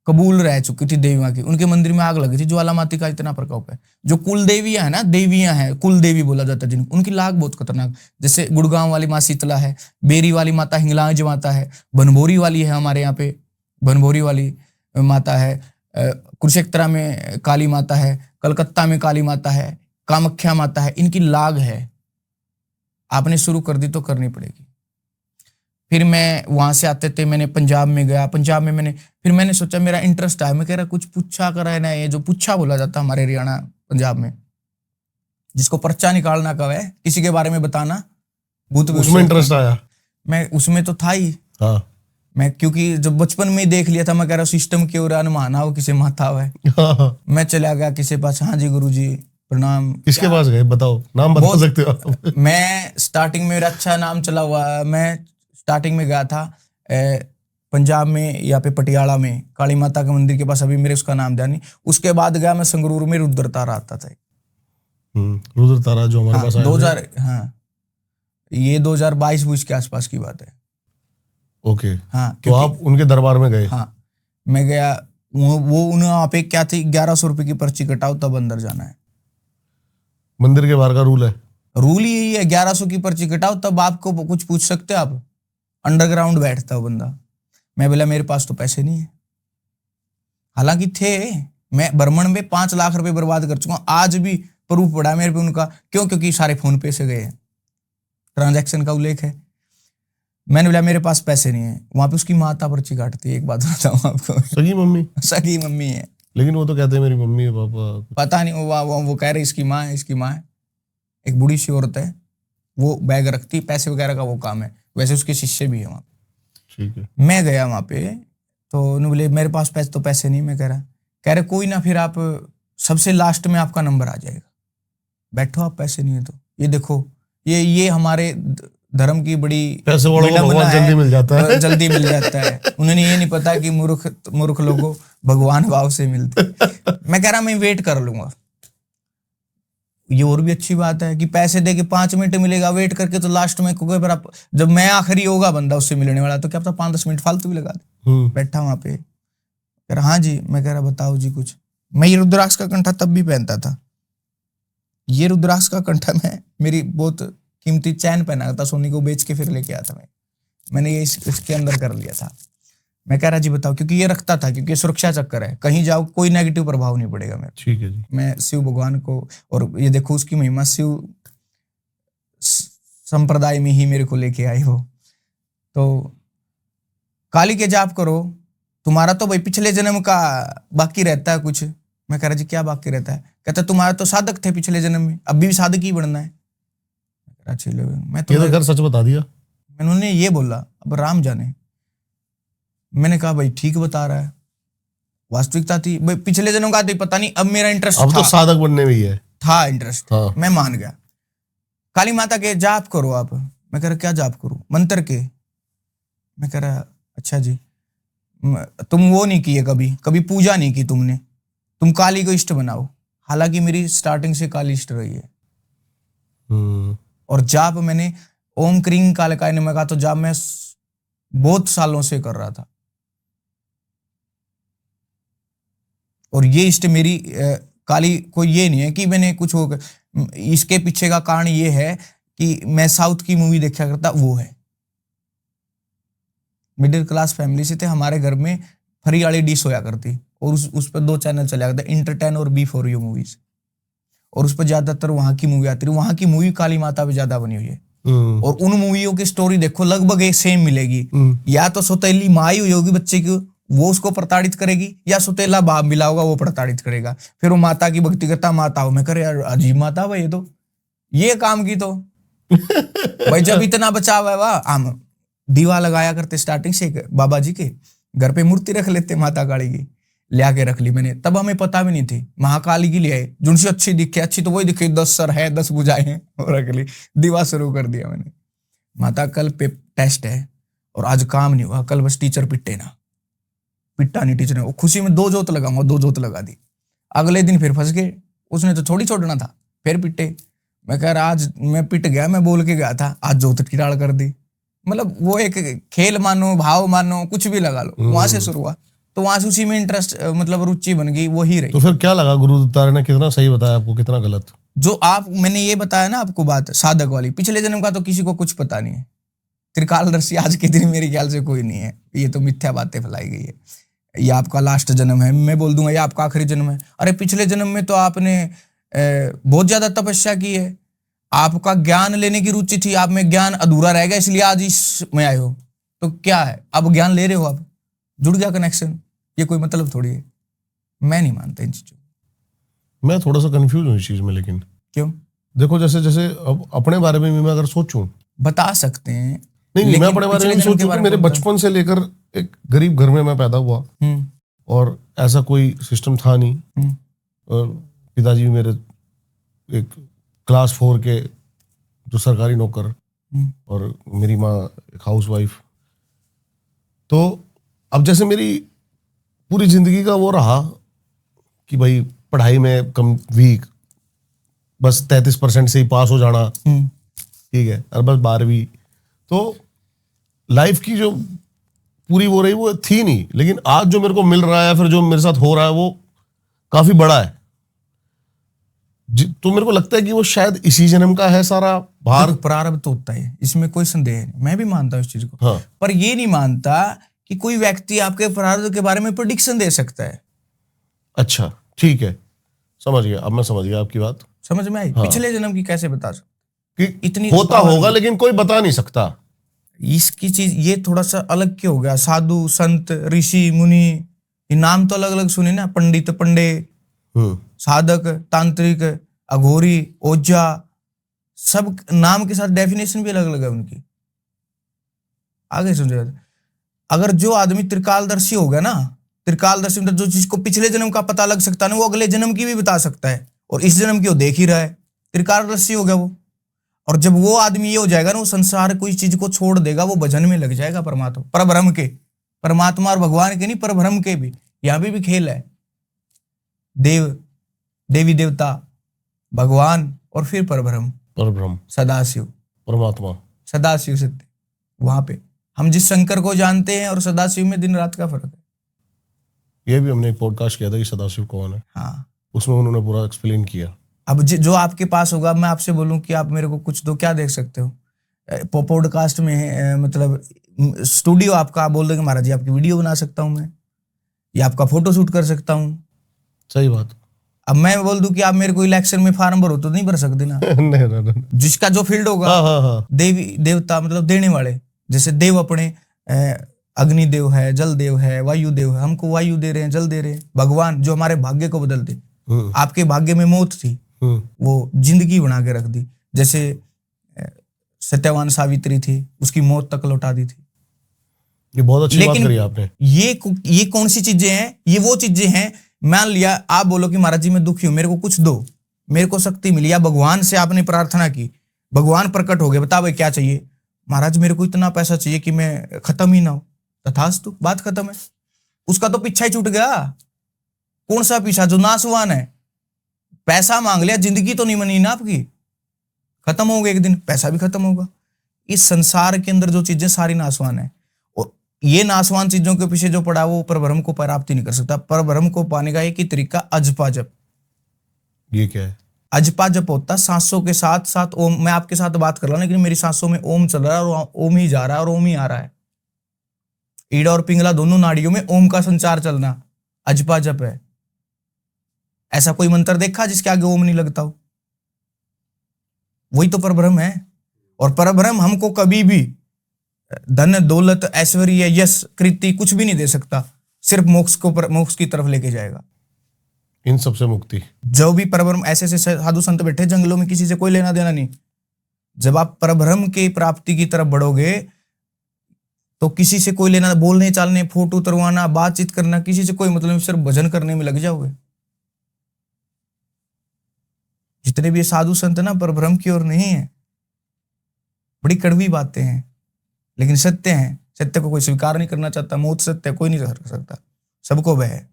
कबूल रह चुकी थी देवी माँ की, उनके मंदिर में आग लगी थी। ज्वाला माती का इतना प्रकोप है। जो कुल देवियां है ना, देवियां हैं, कुल देवी बोला जाता है जिनको, उनकी लाग बहुत खतरनाक। जैसे गुड़गांव वाली माँ शीतला है, बेरी वाली माता हिंगलाज माता है, बनभोरी वाली है हमारे यहाँ पे, बनभोरी वाली माता है, कुरुक्षेत्र में काली माता है, कलकत्ता में काली माता है, कामाख्या माता है। इनकी लाग है, आपने शुरू कर दी तो करनी पड़ेगी। फिर मैं वहां से आते थे, मैंने पंजाब में गया, पंजाब में फिर मैंने सोचा मेरा इंटरेस्ट आया, मैं कह रहा कुछ पूछा करा है ना, ये जो पूछा बोला जाता है हमारे हरियाणा पंजाब में, जिसको पर्चा निकालना कब है, किसी के बारे में बताना, भूत उसमें इंटरेस्ट आया। मैं उसमें तो था ही। हाँ। मैं क्योंकि जब बचपन में ही देख लिया था, मैं कह रहा सिस्टम की ओर अनुमान हो किसी माथा हुआ है। मैं चला गया किसी पास, हाँ जी गुरु जी प्रणाम। किसके पास गए बताओ, नाम बता सकते हो आप? मैं स्टार्टिंग में मेरा अच्छा नाम चला हुआ, मैं स्टार्टिंग में गया था पंजाब में, यहाँ पे पटियाला में काली माता के मंदिर के पास, अभी मेरे उसका नाम ध्यान नहीं। उसके बाद गया मैं संगरूर में, रुद्र तारा आता था। रुद्र तारा जो हमारे पास 2000, हाँ ये 2022 के आसपास की बात है। ओके। हाँ तो आप उनके दरबार में गए? हाँ मैं गया, वो उन्हें वहाँ पे क्या थी, 1100 रुपए की पर्ची कटाओ तब अंदर जाना है। मंदिर के बाहर का रूल है, रूल यही है, 1100 की पर्ची कटाओ तब आपको कुछ पूछ सकते हो आप। अंडरग्राउंड बैठता हो बंदा। मैं बोला मेरे पास तो पैसे नहीं है, हालांकि थे, मैं बर्मन में 5 लाख रुपए बर्बाद कर चुका हूं, आज भी प्रूफ पड़ा मेरे पे उनका। क्यों? क्योंकि सारे फोन पे से गए हैं, ट्रांजैक्शन का उल्लेख है। मैंने बोला मेरे पास पैसे नहीं है, वहां पे उसकी माता पर्ची काटती है। एक बात बताऊं आपको, सगी मम्मी, सगी मम्मी है, लेकिन वो तो कहते हैं मेरी मम्मी पापा, पता नहीं वो कह रहे इसकी माँ है, इसकी माँ है। एक बूढ़ी सी औरत है, वो बैग रखती, पैसे वगैरह का वो काम है, वैसे उसके शिष्य भी है वहाँ। ठीक है। मैं गया वहाँ पे तो उन्होंने बोले मेरे पास पैसे नहीं। मैं कह रहे कोई ना, फिर आप सबसे लास्ट में आपका नंबर आ जाएगा, बैठो आप, पैसे नहीं है तो ये देखो, ये हमारे धर्म की बड़ी पैसे वालों को भगवान जल्दी मिल जाता है। जल्दी मिल जाता है। उन्होंने ये नहीं पता कि मूर्ख लोगों भगवान भाव से मिलते। मैं कह रहा मैं वेट कर लूंगा। ये और भी अच्छी बात है कि पैसे दे के 5 मिनट मिलेगा, वेट करके तो लास्ट में कोई आप, जब मैं आखिरी होगा बंदा उससे मिलने वाला, तो क्या पता 5-10 मिनट फालतू भी लगा दे। बैठा वहां पे, कह रहा हाँ जी। मैं कह रहा बताओ जी कुछ। मैं ये रुद्राक्ष का कंठा तब भी पहनता था, ये रुद्राक्ष का कंठा मैं मेरी बहुत कीमती चैन पहना था, सोनी को बेच के फिर लेके आया था मैंने ये इसके अंदर कर लिया था। मैं कह रहा जी बताओ, क्योंकि ये रखता था, क्योंकि सुरक्षा चक्कर है, कहीं जाओ कोई नेगेटिव प्रभाव नहीं पड़ेगा मेरे। ठीक है जी। मैं शिव भगवान को, और ये देखो उसकी महिमा, शिव संप्रदाय में ही मेरे को लेके आई हो। तो काली के जाप करो, तुम्हारा तो भाई पिछले जन्म का बाकी रहता है कुछ। मैं कह रहा जी क्या बाकी रहता है? कहता तुम्हारा तो साधक थे पिछले जन्म में, अभी भी साधक ही बनना है। मैं तो घर सच बता दिया। उन्होंने ये बोला, अब राम जाने। मैंने कहा भाई ठीक बता रहा है, वास्तविकता थी भाई, पिछले जन्म का थी पता नहीं, अब मेरा इंटरेस्ट अब तो साधक बनने में ही है, था इंटरेस्ट। हाँ। मैं मान गया। काली माता के जाप करो आप। मैं कह रहा क्या जाप करूं? मंत्र के। मैं कह रहा अच्छा जी, तुम वो नहीं किए, कभी कभी पूजा नहीं की तुमने, तुम काली को इष्ट बनाओ। हालांकि मेरी स्टार्टिंग से काली इष्ट रही है। और जाप मैंने ओम क्रीं कालकाय नमः का तो जाप मैं बहुत सालों से कर रहा था। और ये इष्ट मेरी काली कोई ये नहीं है कि मैंने कुछ हो, इसके पीछे का कारण ये है कि मैं साउथ की मूवी देखा करता, वो है मिडिल क्लास फैमिली से थे, हमारे घर में फ्री वाली डिश होया करती और उस पर 2 चैनल चला करता, इंटरटेन और बी फॉर यू मूवीज, और उस पर ज्यादातर वहां की मूवी आती रही। वहां की मूवी काली माता पे ज्यादा बनी हुई है। और उन मूवियों की स्टोरी देखो लगभग एक सेम मिलेगी। या तो सौतेली माँ ही हुई होगी बच्चे की, वो उसको प्रताड़ित करेगी, या सौतेला बाप मिला होगा वो प्रताड़ित करेगा। फिर वो माता की भक्ति करता, माता हो, मैं करे यार अजीब माता भाई, ये तो ये काम की तो भाई जब इतना बचाव है वाह, हम दीवा लगाया करते स्टार्टिंग से, बाबा जी के घर पे मूर्ति रख लेते माता काली की, लिया के रख ली मैंने। तब हमें पता भी नहीं थी, महाकाली की ले आए, जिनसे अच्छी दिखे, अच्छी तो वही दिखे, 10 सर है 10 बुझाए हैं, और रख ली, दीवा शुरू कर दिया मैंने। माता कल पे टेस्ट है और आज काम नहीं हुआ, कल बस टीचर पिटे ना, पिटा नहीं टीचर ने, वो खुशी में 2 जोत लगाऊंगा, 2 जोत लगा दी। अगले दिन फिर फंस गए, उसने तो थोड़ी छोड़ना था, फिर पिटे। मैं कह रहा आज मैं पिट गया, मैं बोल के गया था, आज जोत की डाल कर दी। मतलब वो एक खेल मानो, भाव मानो, कुछ भी लगा लो, वहां से शुरू हुआ। तो वहां से उसी में इंटरेस्ट, मतलब रुचि बन गई, वही रही। तो फिर क्या लगा गुरुदत्ता ने कितना सही बताया आपको, कितना गलत? जो आप मैंने ये बताया ना आपको बात साधक वाली, पिछले जन्म का तो किसी को कुछ पता नहीं है। त्रिकालदर्शी आज के दिन मेरे ख्याल से कोई नहीं है, ये तो मिथ्या बातें फैलाई गई है। ये आपका लास्ट जन्म है, मैं बोल दूंगा ये आपका आखिरी जन्म है। अरे पिछले जन्म में तो आपने बहुत ज्यादा तपस्या की है, आपका ज्ञान लेने की रुचि थी, आप में ज्ञान अधूरा रह गया, इसलिए आज इसमें आए हो। तो क्या है, अब ज्ञान ले रहे हो, आप जुड़ गया कनेक्शन, ये कोई मतलब थोड़ी है। मैं नहीं मानता इन चीजों। मैं थोड़ा सा कंफ्यूज हूँ इस चीज में, लेकिन क्यों? देखो जैसे जैसे अब अपने बारे में भी मैं अगर सोचूं, बता सकते हैं। नहीं मैं अपने बारे में सोचूं तो मेरे बचपन से लेकर एक गरीब घर में मैं पैदा हुआ, और ऐसा कोई सिस्टम था नहीं। और पिताजी मेरे एक क्लास 4 के जो सरकारी नौकर, और मेरी माँ एक हाउसवाइफ। तो अब जैसे मेरी पूरी जिंदगी का वो रहा कि भाई पढ़ाई में कम वीक, बस 33% से ही पास हो जाना, ठीक है, और बस 12वीं। तो लाइफ की जो पूरी वो रही वो थी नहीं। लेकिन आज जो मेरे को मिल रहा है, फिर जो मेरे साथ हो रहा है, वो काफी बड़ा है। तो मेरे को लगता है कि वो शायद इसी जन्म का है सारा भार। प्रारब्ध तो होता है, इसमें कोई संदेह नहीं, मैं भी मानता हूँ इस चीज को। हाँ। पर ये नहीं मानता कि कोई व्यक्ति आपके प्रारब्ध के बारे में प्रेडिक्शन दे सकता है। अच्छा ठीक है, समझ गया, अब मैं समझ गया आपकी बात। समझ में आई? हाँ। पिछले जन्म की कैसे बता सकते कि इतनी होता होगा लेकिन कोई बता नहीं सकता। इसकी चीज ये थोड़ा सा अलग क्यों हो गया? साधु संत ऋषि मुनि, ये नाम तो अलग अलग सुने ना, पंडित पंडे, साधक तांत्रिक, अघोरी, ओझा, सब नाम के साथ डेफिनेशन भी अलग अलग है उनकी। आगे समझे, अगर जो आदमी त्रिकालदर्शी हो गया ना, त्रिकालदर्शी मतलब जो चीज को पिछले जन्म का पता लग सकता है ना, वो अगले जन्म की भी बता सकता है, और इस जन्म की वो देख ही रहा है, त्रिकालदर्शी हो गया वो। और जब वो आदमी ये हो जाएगा ना, वो संसार कोई चीज को छोड़ देगा, वो भजन में लग जाएगा परमात्मा, परब्रह्म के, परमात्मा और भगवान के नहीं, परब्रह्म के भी। यहाँ भी खेल है, देव, देवी देवता, भगवान, और फिर परब्रह्म, परब्रह्म, सदाशिव, परमात्मा, सदाशिव सत्य। वहां पे हम जिस शंकर को जानते हैं और सदाशिव में दिन रात का फर्क है। ये भी हमने एक पॉडकास्ट किया था कि सदाशिव कौन है। हाँ, उसमें उन्होंने पूरा एक्सप्लेन किया। अब जो आपके पास होगा, मैं आपसे बोलूं कि आप मेरे को कुछ दो, क्या देख सकते हो? पॉडकास्ट में मतलब स्टूडियो आपका, आप बोल देंगे महाराज जी आपकी वीडियो बना सकता हूं मैं, या आपका फोटो शूट कर सकता हूं। सही बात। अब मैं बोल दूं कि आप मेरे को इलेक्शन में फार्म भरो, तो नहीं भर सकते ना। नहीं। जिसका जो फील्ड होगा, हाँ। देवी देवता मतलब देने वाले, जैसे देव अपने अग्नि देव है, जल देव है, वायु देव है, हमको वायु दे रहे हैं, जल दे रहे हैं। भगवान जो हमारे भाग्य को बदल दे, आपके भाग्य में मौत थी, वो जिंदगी बना के रख दी। जैसे सत्यवान सावित्री थी, उसकी मौत तक लौटा दी थी। ये बहुत अच्छी बात करी आपने। ये कौन सी चीजें हैं? ये वो चीजें हैं, मान लिया आप बोलो कि महाराज जी मैं दुखी हूं, मेरे को कुछ दो, मेरे को शक्ति मिली, या भगवान से आपने प्रार्थना की, भगवान प्रकट हो गए, बता भाई क्या चाहिए, महाराज मेरे को इतना पैसा चाहिए कि मैं खत्म ही ना हो, तथास्तु, बात खत्म है। उसका तो पीछा ही छूट गया। कौन सा पीछा? जो नासवान है, पैसा मांग लिया, जिंदगी तो नहीं बनी ना आपकी, खत्म हो गए एक दिन, पैसा भी खत्म होगा। इस संसार के अंदर जो चीजें सारी नासवान है, और ये नासवान चीजों के पीछे जो पड़ा वो परब्रह्म को प्राप्त नहीं कर सकता। परब्रह्म को पाने का एक ही तरीका अजपा जप। ये क्या है? अजपा जप होता सांसों के साथ साथ ओम। मैं आपके साथ बात कर रहा हूं लेकिन मेरी सांसों में ओम चल रहा है और ओम ही जा रहा है और ओम ही आ रहा है। ईड़ा और पिंगला दोनों नाड़ियों में ओम का संचार चलना अजपा जप है। ऐसा कोई मंत्र देखा जिसके आगे ओम नहीं लगता हो? वही तो परब्रह्म है। और परब्रह्म हमको कभी भी धन दौलत ऐश्वर्य यश कृति कुछ भी नहीं दे सकता, सिर्फ मोक्ष की तरफ लेके जाएगा। इन सबसे मुक्ति। जो भी परब्रह्म, ऐसे ऐसे साधु संत बैठे जंगलों में, किसी से कोई लेना देना नहीं। जब आप परब्रह्म की प्राप्ति की तरफ बढ़ोगे तो किसी से कोई लेना, बोलने चालने, फोटो उतरवाना, बातचीत करना, किसी से कोई मतलब नहीं, सिर्फ भजन करने में लग जाओगे। जितने भी साधु संत ना परब्रह्म की ओर नहीं है। बड़ी कड़वी बातें हैं लेकिन सत्य हैं। सत्य को कोई स्वीकार नहीं करना चाहता। मौत सत्य कोई नहीं कर सकता, सबको वह है।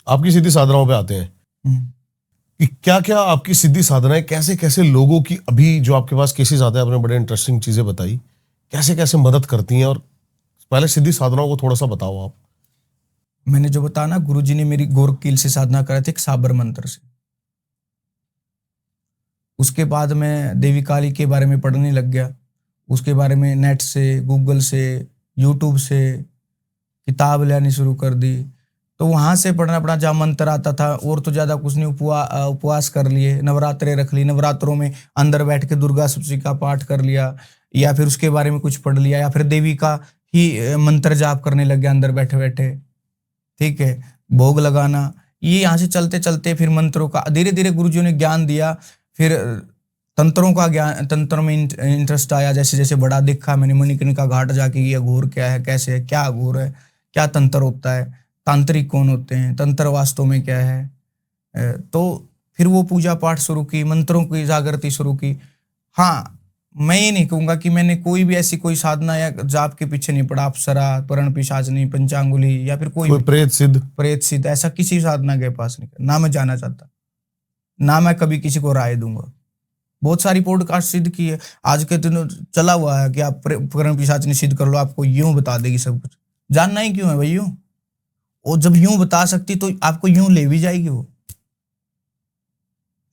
आपकी सिद्धि साधनाओं पे आते हैं कि क्या क्या आपकी सिद्धि साधनाएं कैसे कैसे लोगों की, अभी जो आपके पास केसेस आते हैं, आपने बड़े इंटरेस्टिंग चीजें बताई, कैसे कैसे मदद करती हैं। और पहले सिद्धि साधनाओं को थोड़ा सा बताओ आप। मैंने जो बताया ना, गुरुजी ने मेरी गोरकील से साधना करा थी, एक साबर मंत्र से। उसके बाद मैं देवी काली के बारे में पढ़ने लग गया। उसके बारे में नेट से, गूगल से, यूट्यूब से किताब लेनी शुरू कर दी। तो वहां से पढ़ना पड़ा, जहाँ मंत्र आता था। और तो ज्यादा कुछ नहीं, उपवास कर लिए, नवरात्रे रख ली, नवरात्रों में अंदर बैठ के दुर्गा सप्तशती का पाठ कर लिया, या फिर उसके बारे में कुछ पढ़ लिया, या फिर देवी का ही मंत्र जाप करने लग गया अंदर बैठे बैठे। ठीक है, भोग लगाना, ये यहाँ से चलते चलते फिर मंत्रों का धीरे धीरे गुरुजियों ने ज्ञान दिया। फिर तंत्रों का ज्ञान, तंत्र में इंटरेस्ट आया। जैसे जैसे बड़ा दिखा, मैंने मणिकर्णिका घाट जाके ये घोर क्या है, कैसे है, क्या घोर है, क्या तंत्र होता है, तांत्रिक कौन होते हैं, तंत्र वास्तव में क्या है। तो फिर वो पूजा पाठ शुरू की, मंत्रों की जागृति शुरू की। हाँ, मैं ये नहीं कहूंगा कि मैंने कोई भी ऐसी कोई साधना या जाप के पीछे नहीं पड़ा। अप्सरा, परण पिशाचनी, पंचांगुली, या फिर कोई प्रेत सिद्ध, ऐसा किसी साधना के पास नहीं, ना मैं जाना चाहता, ना मैं कभी किसी को राय दूंगा। बहुत सारी पॉडकास्ट सिद्ध की है, आज के दिनों चला हुआ है कि आप परण पिशाचनी सिद्ध कर लो, आपको यूं बता देगी सब कुछ। जानना ही क्यों है भाई यूं? और जब यूं बता सकती तो आपको यूं ले भी जाएगी वो,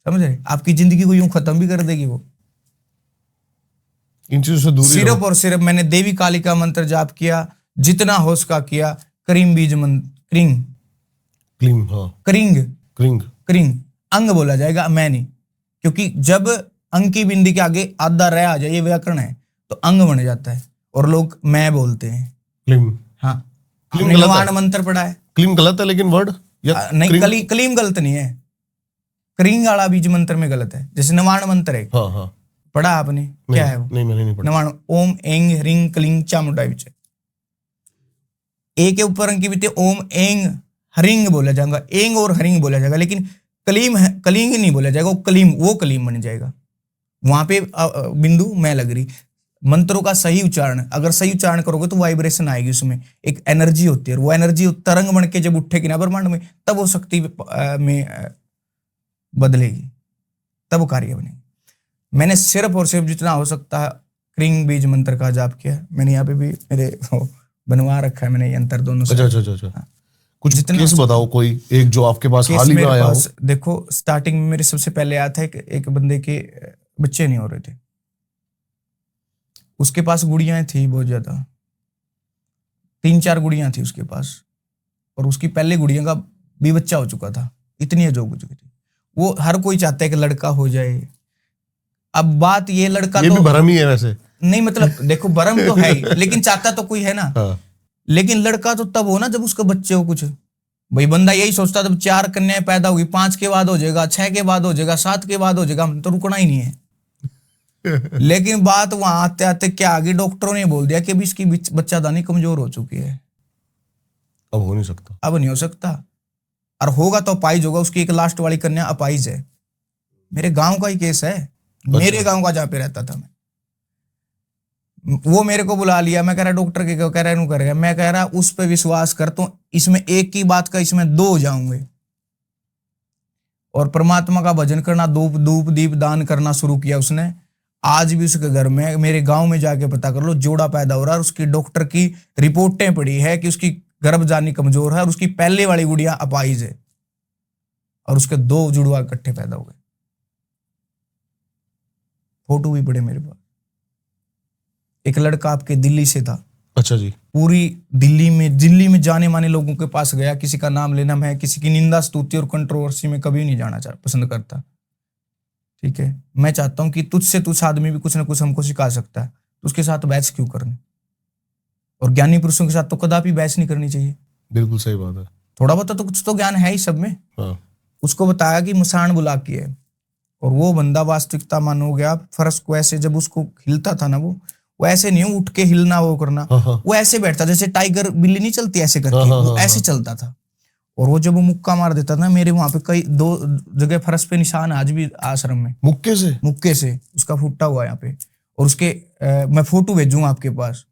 समझ रहे? आपकी जिंदगी को यूं खत्म भी कर देगी वो। इन चीजों से दूरी सिर्फ रहो। और सिर्फ मैंने देवी काली का मंत्र जाप किया, जितना हो उसका किया। करीम बीज मंत्र, क्रिंग क्लीम, हाँ, क्रिंग क्रिंग, क्रिंग अंग बोला जाएगा, मैं नहीं, क्योंकि जब अंग की बिंदी के आगे आधा रह आ जाए, ये व्याकरण है, तो अंग बन जाता है और लोग मैं बोलते हैं। क्लीम, हाँ, क्लीम हमने गलत नवाण है। मंत्र पढ़ा है। क्लीम गलत है लेकिन वर्ड नहीं, कलीम गलत नहीं है, क्रिंग वाला बीज मंत्र में गलत है। जैसे नवाण मंत्र है, हाँ हाँ, पढ़ा आपने? क्या है वो? नहीं, मैंने नहीं पढ़ा। नवाण ओम एंग ह्रीं क्लीं चामुंडा विच, ए के ऊपर अंग की बीते ओम एंग हरिंग बोला जाएगा, एंग और हरिंग बोला जाएगा, लेकिन कलिंग नहीं बोला जाएगा, वो कलीम बन जाएगा। वहां पे बिंदु मैं लग रही। मंत्रों का सही उच्चारण, अगर सही उच्चारण करोगे तो वाइब्रेशन आएगी, उसमें एक एनर्जी होती है, और वो एनर्जी तरंग बन के जब उठेगी ना ब्रह्मांड में, तब वो शक्ति में बदलेगी, तब वो कार्य बनेगी। मैंने सिर्फ और सिर्फ जितना हो सकता है क्रिंग बीज मंत्र का जाप किया। मैंने यहाँ पे भी मेरे बनवा रखा है, मैंने ये अंतर दोनों से। अच्छा। कुछ केस बताओ, कोई एक जो आपके पास हाल ही में आया हो। देखो, स्टार्टिंग में मेरे सबसे पहले आया था एक बंदे के बच्चे नहीं हो रहे थे, उसके पास गुड़ियां थी बहुत ज्यादा, 3-4 गुड़ियां थी उसके पास, और उसकी पहले गुड़िया का भी बच्चा हो चुका था, इतनी अजोग हो चुकी थी। वो हर कोई चाहता है कि लड़का हो जाए। अब बात ये, लड़का ये तो भी भरम ही है वैसे, नहीं, मतलब देखो भरम तो है ही, लेकिन चाहता तो कोई है ना। हाँ। लेकिन लड़का तो तब हो ना जब उसका बच्चे हो कुछ। भाई बंदा यही सोचता जब 4 कन्याएं पैदा होगी, 5 के बाद हो जाएगा, 6 के बाद हो जाएगा, 7 के बाद हो जाएगा, तो रुकना ही नहीं है। लेकिन बात वहां आते आते क्या आगे, डॉक्टरों ने बोल दिया कि अभी इसकी बच्चादानी कमजोर हो चुकी है, अब हो नहीं सकता, अब नहीं हो सकता, और होगा तो अपाइज होगा। उसकी एक लास्ट वाली कन्या अपाइज है। मेरे गांव का ही केस है, मेरे गांव का, जहां पे रहता था मैं। वो मेरे को बुला लिया, मैं कह रहा डॉक्टर के कह रहा है करेगा, मैं कह रहा उस पे विश्वास कर, तो इसमें एक की बात का इसमें दो हो जाऊंगे। और परमात्मा का भजन करना, धूप दीप दान करना शुरू किया उसने। आज भी उसके घर में, मेरे गांव में जाके पता कर लो, जोड़ा पैदा हो रहा है। उसकी डॉक्टर की रिपोर्टें पड़ी है कि उसकी गर्भजानी कमजोर है और उसकी पहले वाली गुड़िया अपाहिज है, और उसके 2 जुड़वा इकट्ठे पैदा हो गए। फोटो भी पड़े मेरे पास। एक लड़का आपके दिल्ली से था। अच्छा जी। पूरी दिल्ली में जाने माने लोगों के पास गया, किसी का नाम लेना, मैं किसी की निंदा स्तुति और कंट्रोवर्सी में कभी नहीं जाना पसंद करता। ठीक है, मैं चाहता हूं कि तुझसे तुझ आदमी भी कुछ ना कुछ हमको सिखा सकता है, तो उसके साथ बहस क्यों करनी। और ज्ञानी पुरुषों के साथ तो कदापि बहस नहीं करनी चाहिए। बिल्कुल सही बात है। थोड़ा बहुत तो कुछ तो ज्ञान है ही सब में। हाँ। उसको बताया कि मसान बुला की है, और वो बंदा वास्तविकता मान हो गया। फर्श को ऐसे जब उसको हिलता था ना, वो ऐसे नहीं उठ के हिलना वो करना, वो ऐसे बैठता जैसे टाइगर बिल्ली नहीं चलती ऐसे करके, वो ऐसे चलता था। और वो जब वो मुक्का मार देता था, मेरे वहां पे कई 2 जगह फर्श पे निशान आज भी आश्रम में, मुक्के से उसका फुटा हुआ यहाँ पे। और उसके मैं फोटो भेजूंगा आपके पास।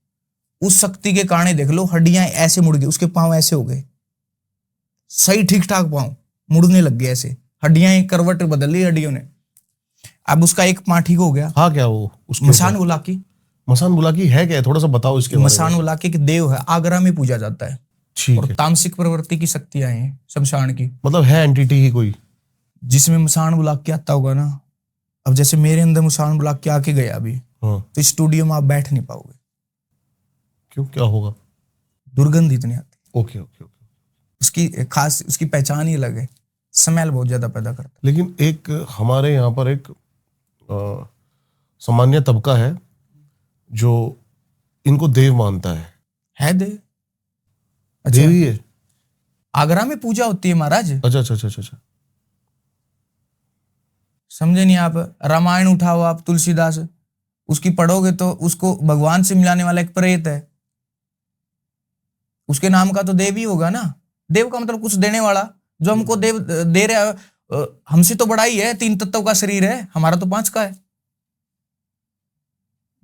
उस शक्ति के कारण देख लो, हड्डियां ऐसे मुड़ गई, उसके पांव ऐसे हो गए, सही ठीक ठाक पांव मुड़ने लग गए ऐसे, हड्डियां करवट बदल ली हड्डियों ने। अब उसका एक पांव ठीक हो गया। हाँ, क्या वो उसके मसान बुलाकी। मसान बुलाकी है क्या, थोड़ा सा बताओ इसके बारे में। मसान बुलाकी एक देव है, आगरा में पूजा जाता है। ठीक और है। तामसिक प्रवृत्ति की शक्तियां हैं शमशान की, मतलब है एंटिटी ही कोई, जिसमें मसान बुलाकी आता होगा ना। अब जैसे मेरे अंदर मसान बुलाकी आके गया अभी, हाँ। तो स्टूडियो में आप बैठ नहीं पाओगे। क्यों, क्या होगा? दुर्गंध इतनी आती। Okay okay okay. उसकी खास, उसकी पहचान ही अलग है, स्मेल बहुत ज्यादा पैदा करता है। लेकिन एक हमारे यहाँ पर एक सामान्य तबका है जो इनको देव मानता है देव। अच्छा, देवी है। आगरा में पूजा होती है महाराज। अच्छा अच्छा अच्छा अच्छा। समझे नहीं आप? रामायण उठाओ आप, तुलसीदास, उसकी पढ़ोगे तो उसको भगवान से मिलाने वाला एक प्रेत है, उसके नाम का तो देव ही होगा ना। देव का मतलब कुछ देने वाला, जो हमको देव दे रहा। हमसे तो बड़ा ही है, 3 तत्व का शरीर है, हमारा तो 5 का है।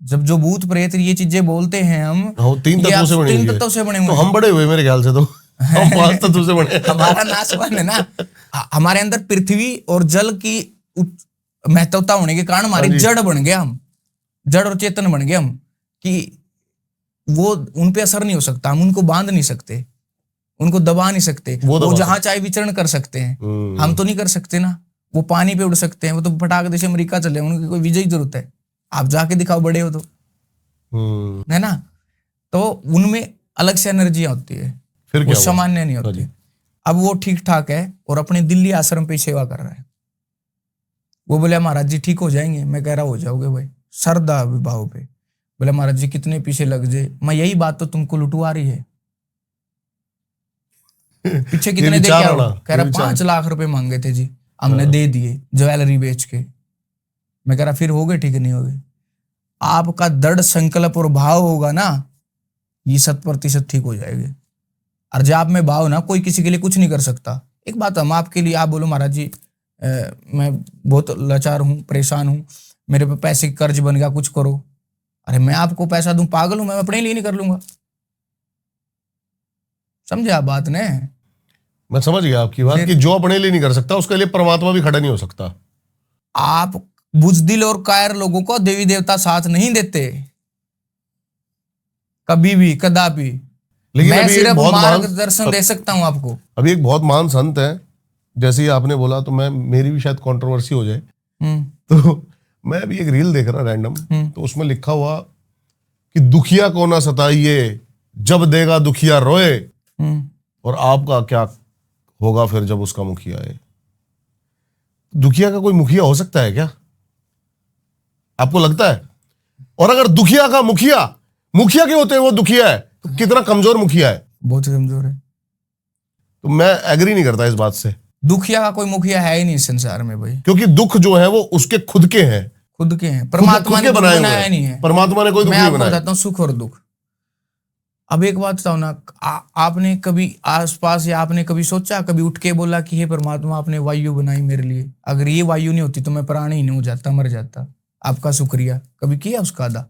जब जो भूत प्रेत ये चीजें बोलते हैं हम, 3 तत्वों से बने 3 तत्वों से बने हुए तो हैं। हम बड़े हुए मेरे ख्याल से तो हम 5 तत्वों से बने। हमारा नाशवान है ना। हमारे अंदर पृथ्वी और जल की महत्वता होने के कारण हमारी जड़ बन गया हम, जड़ और चेतन बन गए हम, कि वो उन पे असर नहीं हो सकता, हम उनको बांध नहीं सकते, उनको दबा नहीं सकते। वो जहां चाहे विचरण कर सकते हैं, हम तो नहीं कर सकते ना। वो पानी पे उड़ सकते हैं, वो तो फटाक देश अमेरिका चले, उनकी कोई वीजा की जरूरत है? आप जाके दिखाओ, बड़े हो तो, है ना। तो उनमें अलग से एनर्जियां होती है, फिर वो सामान्य नहीं होती। अब वो ठीक ठाक है और अपने दिल्ली आश्रम पे सेवा कर रहा है। वो बोले महाराज जी ठीक हो जाएंगे। मैं कह रहा हो जाओगे भाई, श्रद्धा विभाव पे। बोले महाराज जी कितने पीछे लग जाए। मैं यही बात तो तुमको लुटवा रही है। पीछे कितने दे क्या? कह रहा 5 लाख रुपए मांगे थे जी, हमने दे दिए ज्वेलरी बेच के। मैं कह रहा फिर हो गए ठीक नहीं हो गए? आपका दृढ़ संकल्प और भाव होगा ना, ये 100% ठीक हो जाएंगे। और जब आप में भाव ना, कोई किसी के लिए कुछ नहीं कर सकता। एक बात हम आपके लिए, आप बोलो महाराज जी मैं बहुत लाचार हूँ, परेशान हूँ, मेरे पे पैसे की कर्ज बन गया, कुछ करो। अरे मैं आपको पैसा दूं, पागल हूं मैं अपने लिए नहीं कर लूंगा। समझे आप बात ने? मैं समझ गया आपकी बात कि जो अपने लिए नहीं कर सकता उसके लिए परमात्मा भी खड़ा नहीं हो सकता। आप बुजदिल और कायर लोगों को देवी देवता साथ नहीं देते कभी भी, कदापि। लेकिन मैं सिर्फ मार्गदर्शन दे सकता हूं आपको। अभी एक बहुत महान संत है, जैसे ही आपने बोला तो मेरी भी शायद कंट्रोवर्सी हो जाए, तो मैं अभी एक रील देख रहा रैंडम, तो उसमें लिखा हुआ कि दुखिया को ना सताइए, जब देगा दुखिया रोए, और आपका क्या होगा फिर जब उसका मुखिया है। दुखिया का कोई मुखिया हो सकता है क्या, आपको लगता है? और अगर दुखिया का मुखिया के होते हैं वो दुखिया है, तो कितना कमजोर मुखिया है, बहुत कमजोर है। तो मैं एग्री नहीं करता इस बात से। दुखिया का कोई मुखिया है ही नहीं संसार में भाई, क्योंकि दुख जो है वो उसके खुद के हैं, खुद के हैं। परमात्मा ने बनाया नहीं है, परमात्मा ने कोई दुख नहीं बनाया। मैं आपको बताता हूँ सुख और दुख। अब एक बात बताओ ना, आपने कभी आसपास या आपने कभी सोचा, कभी उठ के बोला कि हे परमात्मा आपने वायु बनाई मेरे लिए, अगर ये वायु नहीं होती तो मैं प्राणी ही नहीं हो जाता, मर जाता, आपका शुक्रिया, कभी किया उसका अदा?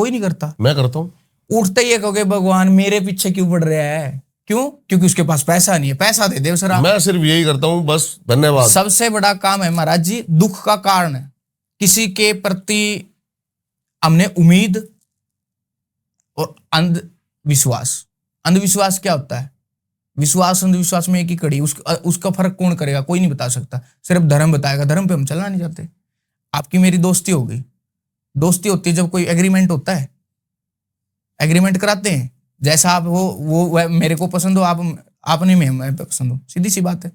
कोई नहीं करता। मैं करता हूँ। उठते ही कहोगे भगवान मेरे पीछे क्यों पड़ रहा है, क्यों? क्योंकि उसके पास पैसा नहीं है, पैसा दे दे सर। मैं सिर्फ यही करता हूँ, बस। धन्यवाद। सबसे बड़ा काम है महाराज जी दुख का कारण है। किसी के प्रति हमने उम्मीद और अंधविश्वास। अंधविश्वास क्या होता है? विश्वास अंधविश्वास में एक ही कड़ी। उसका फर्क कौन करेगा? कोई नहीं बता सकता, सिर्फ धर्म बताएगा। धर्म पे हम चलना नहीं चाहते। आपकी मेरी दोस्ती हो गई, दोस्ती होती है जब कोई एग्रीमेंट होता है, एग्रीमेंट कराते हैं। जैसा आप वो मेरे को पसंद हो, आपने मैं पसंद हो, सीधी सी बात है।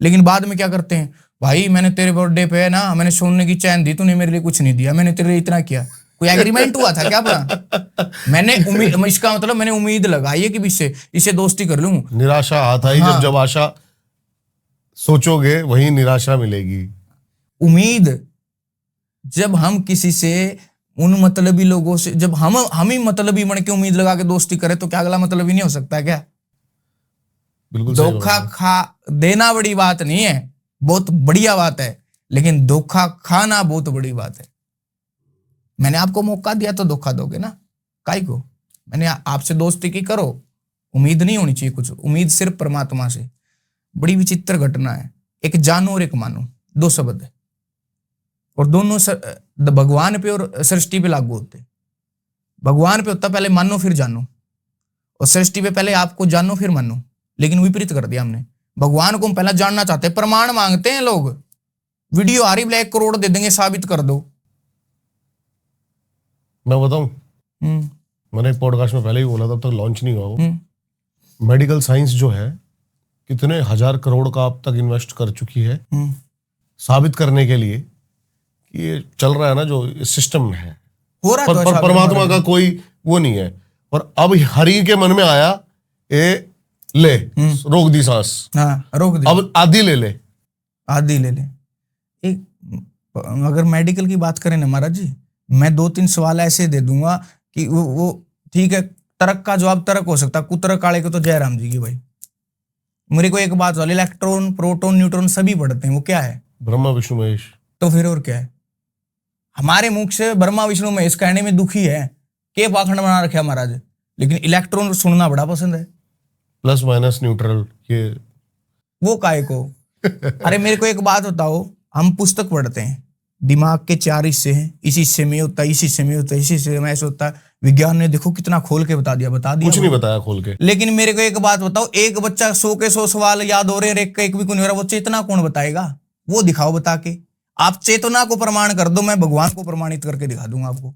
लेकिन बाद में क्या करते हैं, भाई मैंने तेरे बर्थडे पे ना मैंने सोने की चैन दी, तूने मेरे लिए कुछ नहीं दिया, मैंने तेरे लिए इतना किया। कोई एग्रीमेंट हुआ था क्या अपना? मैंने उम्मीद, इसका मतलब मैंने उम्मीद लगाई है कि इससे दोस्ती कर लूं। निराशा हाथ आई। हाँ। जब आशा सोचोगे वही निराशा मिलेगी। उम्मीद, जब हम किसी से, उन मतलबी लोगों से, जब हम ही मतलबी बन के उम्मीद लगा के दोस्ती करें तो क्या अगला मतलब ही नहीं हो सकता है क्या? बिल्कुल सही धोखा बात है। खा देना बड़ी बात नहीं है, बहुत बढ़िया बात है, लेकिन धोखा खाना बहुत बड़ी बात है। मैंने आपको मौका दिया तो धोखा दोगे ना, काहे को? मैंने आपसे दोस्ती की, करो। उम्मीद नहीं होनी चाहिए कुछ, उम्मीद सिर्फ परमात्मा से। बड़ी विचित्र घटना है। एक जानो और एक मानो, दो शब्द है, और दोनों भगवान पे और सृष्टि पे लागू होते हैं। भगवान पे होता पहले मानो फिर जानो, और सृष्टि पे पहले आपको जानो फिर मानो। लेकिन विपरीत कर दिया हमने। भगवान को हम पहले जानना चाहते हैं, प्रमाण मांगते हैं लोग। वीडियो आ रही, 1 करोड़ दे देंगे, साबित कर दो। मैं बताऊं, मैंने एक पॉडकास्ट में पहले ही बोला था, तब तक लॉन्च नहीं हुआ वो। मेडिकल साइंस जो है कितने 1000 करोड़ का अब तक इन्वेस्ट कर चुकी है साबित करने के लिए कि ये चल रहा है ना, जो सिस्टम है हो रहा है। पर परमात्मा का कोई वो नहीं है। और अब हरि के मन में आया, ए ले रोक दी सांस, हाँ रोक दी, अब आधी ले ले, आधी ले ले। एक अगर मेडिकल की बात करें ना महाराज जी, मैं 2-3 सवाल ऐसे दे दूंगा कि वो ठीक है, तर्क का जवाब तर्क हो सकता, कुतर्क काले को तो जयराम जी की। भाई मेरे को एक बात वाली, इलेक्ट्रॉन प्रोटॉन न्यूट्रॉन सभी पढ़ते हैं, वो क्या है? ब्रह्मा विष्णु महेश। तो फिर और क्या है? हमारे मुख से ब्रह्मा विष्णु महेश कहने में दुखी है, के पाखंड बना रखे महाराज। लेकिन इलेक्ट्रॉन सुनना बड़ा पसंद है, प्लस माइनस न्यूट्रल, ये वो काहे को? अरे मेरे को एक बात बताओ, हम पुस्तक पढ़ते हैं, दिमाग के 4 हिस्से हैं, इस हिस्से में होता है, इस हिस्से में होता है, इस हिस्से में ऐसा होता है। विज्ञान ने देखो कितना खोल के बता दिया कुछ नहीं बताया खोल के। लेकिन मेरे को एक बात बताओ, एक बच्चा 100 के 100 सवाल याद हो रहे हैं, एक का एक भी कोई नहीं हो रहा, वो चेतना कौन बताएगा? वो दिखाओ बता के। आप चेतना को प्रमाण कर दो, मैं भगवान को प्रमाणित करके दिखा दूंगा आपको।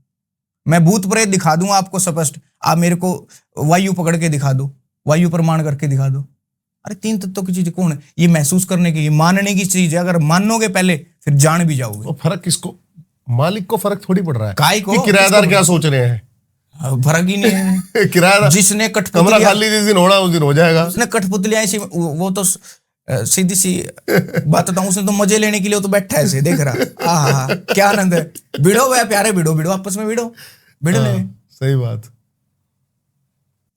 मैं भूत प्रेत दिखा दूंगा आपको स्पष्ट। आप मेरे को वायु पकड़ के दिखा दो, वायु प्रमाण करके दिखा दो। अरे 3 तत्वों की चीज कौन है? ये महसूस करने की, ये मानने की चीज है। अगर मानोगे पहले, फिर जान भी जाओगे। तो फर्क किसको? मालिक को फर्क थोड़ी पड़ रहा है काय को? कि किराएदार क्या सोच रहे हैं। फर्क ही नहीं है। किराएदार जिसने कमरा कठपुतलियां, खाली जिस दिन होना उस दिन हो जाएगा। उसने कठपुतलियां ऐसी, वो तो सीधी सी बात बताऊं, उसने तो मजे लेने के लिए तो बैठा है ऐसे देख रहा। आहा क्या आनंद है। भिड़ो वह प्यारे, भिड़ो भिड़ो आपस में, भिड़ो भिड़ ले। सही बात।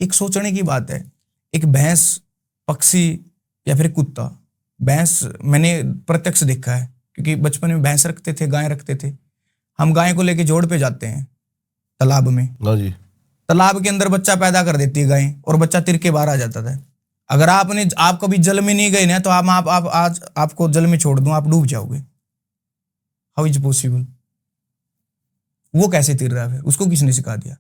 एक सोचने की बात है। एक भैंस, पक्षी या फिर कुत्ता। भैंस मैंने प्रत्यक्ष देखा है, क्योंकि बचपन में भैंस रखते थे, गाय रखते थे। हम गाय को लेके जोड़ पे जाते हैं तालाब में। हाँ जी। तालाब के अंदर बच्चा पैदा कर देती है गाय, और बच्चा तिर के बाहर आ जाता था। अगर आप कभी जल में नहीं गए ना, तो आप आज आपको जल में छोड़ दूं, आप डूब जाओगे। How is possible? वो कैसे तिर रहा है? उसको किसने सिखा दिया?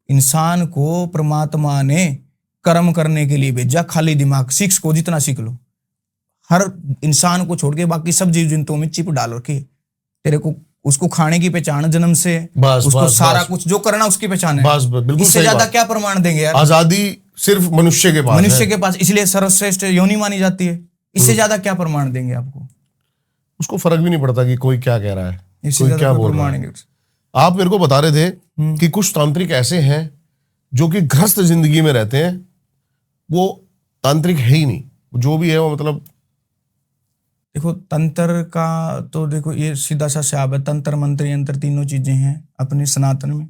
इंसान को परमात्मा ने कर्म करने के लिए भेजा। खाली दिमाग सीख जितना सीख लो। हर इंसान को छोड़ के बाकी सब जीव जंतुओं में चिप डाल रखी। तेरे को उसको खाने की पहचान जन्म से, उसको सारा कुछ जो करना उसकी पहचान है। बिल्कुल इससे ज्यादा क्या प्रमाण देंगे यार? आजादी सिर्फ मनुष्य के पास, मनुष्य के पास, इसलिए सर्वश्रेष्ठ योनि मानी जाती है। इससे ज्यादा क्या प्रमाण देंगे आपको? उसको फर्क भी नहीं पड़ता कि कोई क्या कह रहा है, इससे कोई क्या बोल रहा है। आप मेरे को बता रहे थे कि कुछ तांत्रिक ऐसे हैं जो कि गृहस्थ जिंदगी में रहते हैं, वो तांत्रिक है ही नहीं, जो भी है वो मतलब। देखो तंत्र का तो देखो ये सीधा सा शाब है। तंत्र मंत्र यंत्र तीनों चीजें हैं अपने सनातन में।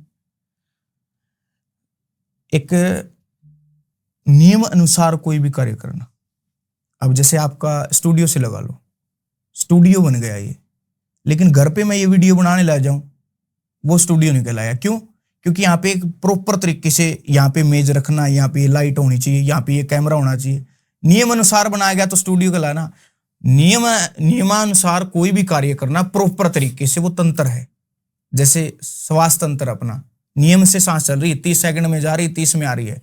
एक नियम अनुसार कोई भी कार्य करना। अब जैसे आपका स्टूडियो से लगा लो, स्टूडियो बन गया ये, लेकिन घर पे मैं ये वीडियो बनाने ला जाऊं, वो स्टूडियो नहीं कहलाया। क्यों? क्योंकि यहाँ पे एक प्रॉपर तरीके से यहाँ पे मेज रखना, यहाँ पे लाइट होनी चाहिए, यहाँ पे ये कैमरा होना चाहिए, नियम अनुसार बनाया गया। तो स्टूडियो का लाना नियमानुसार कोई भी कार्य करना प्रॉपर तरीके से, वो तंत्र है। जैसे श्वास तंत्र अपना, नियम से सांस चल रही है, 30 सेकंड में जा रही है, 30 में आ रही है।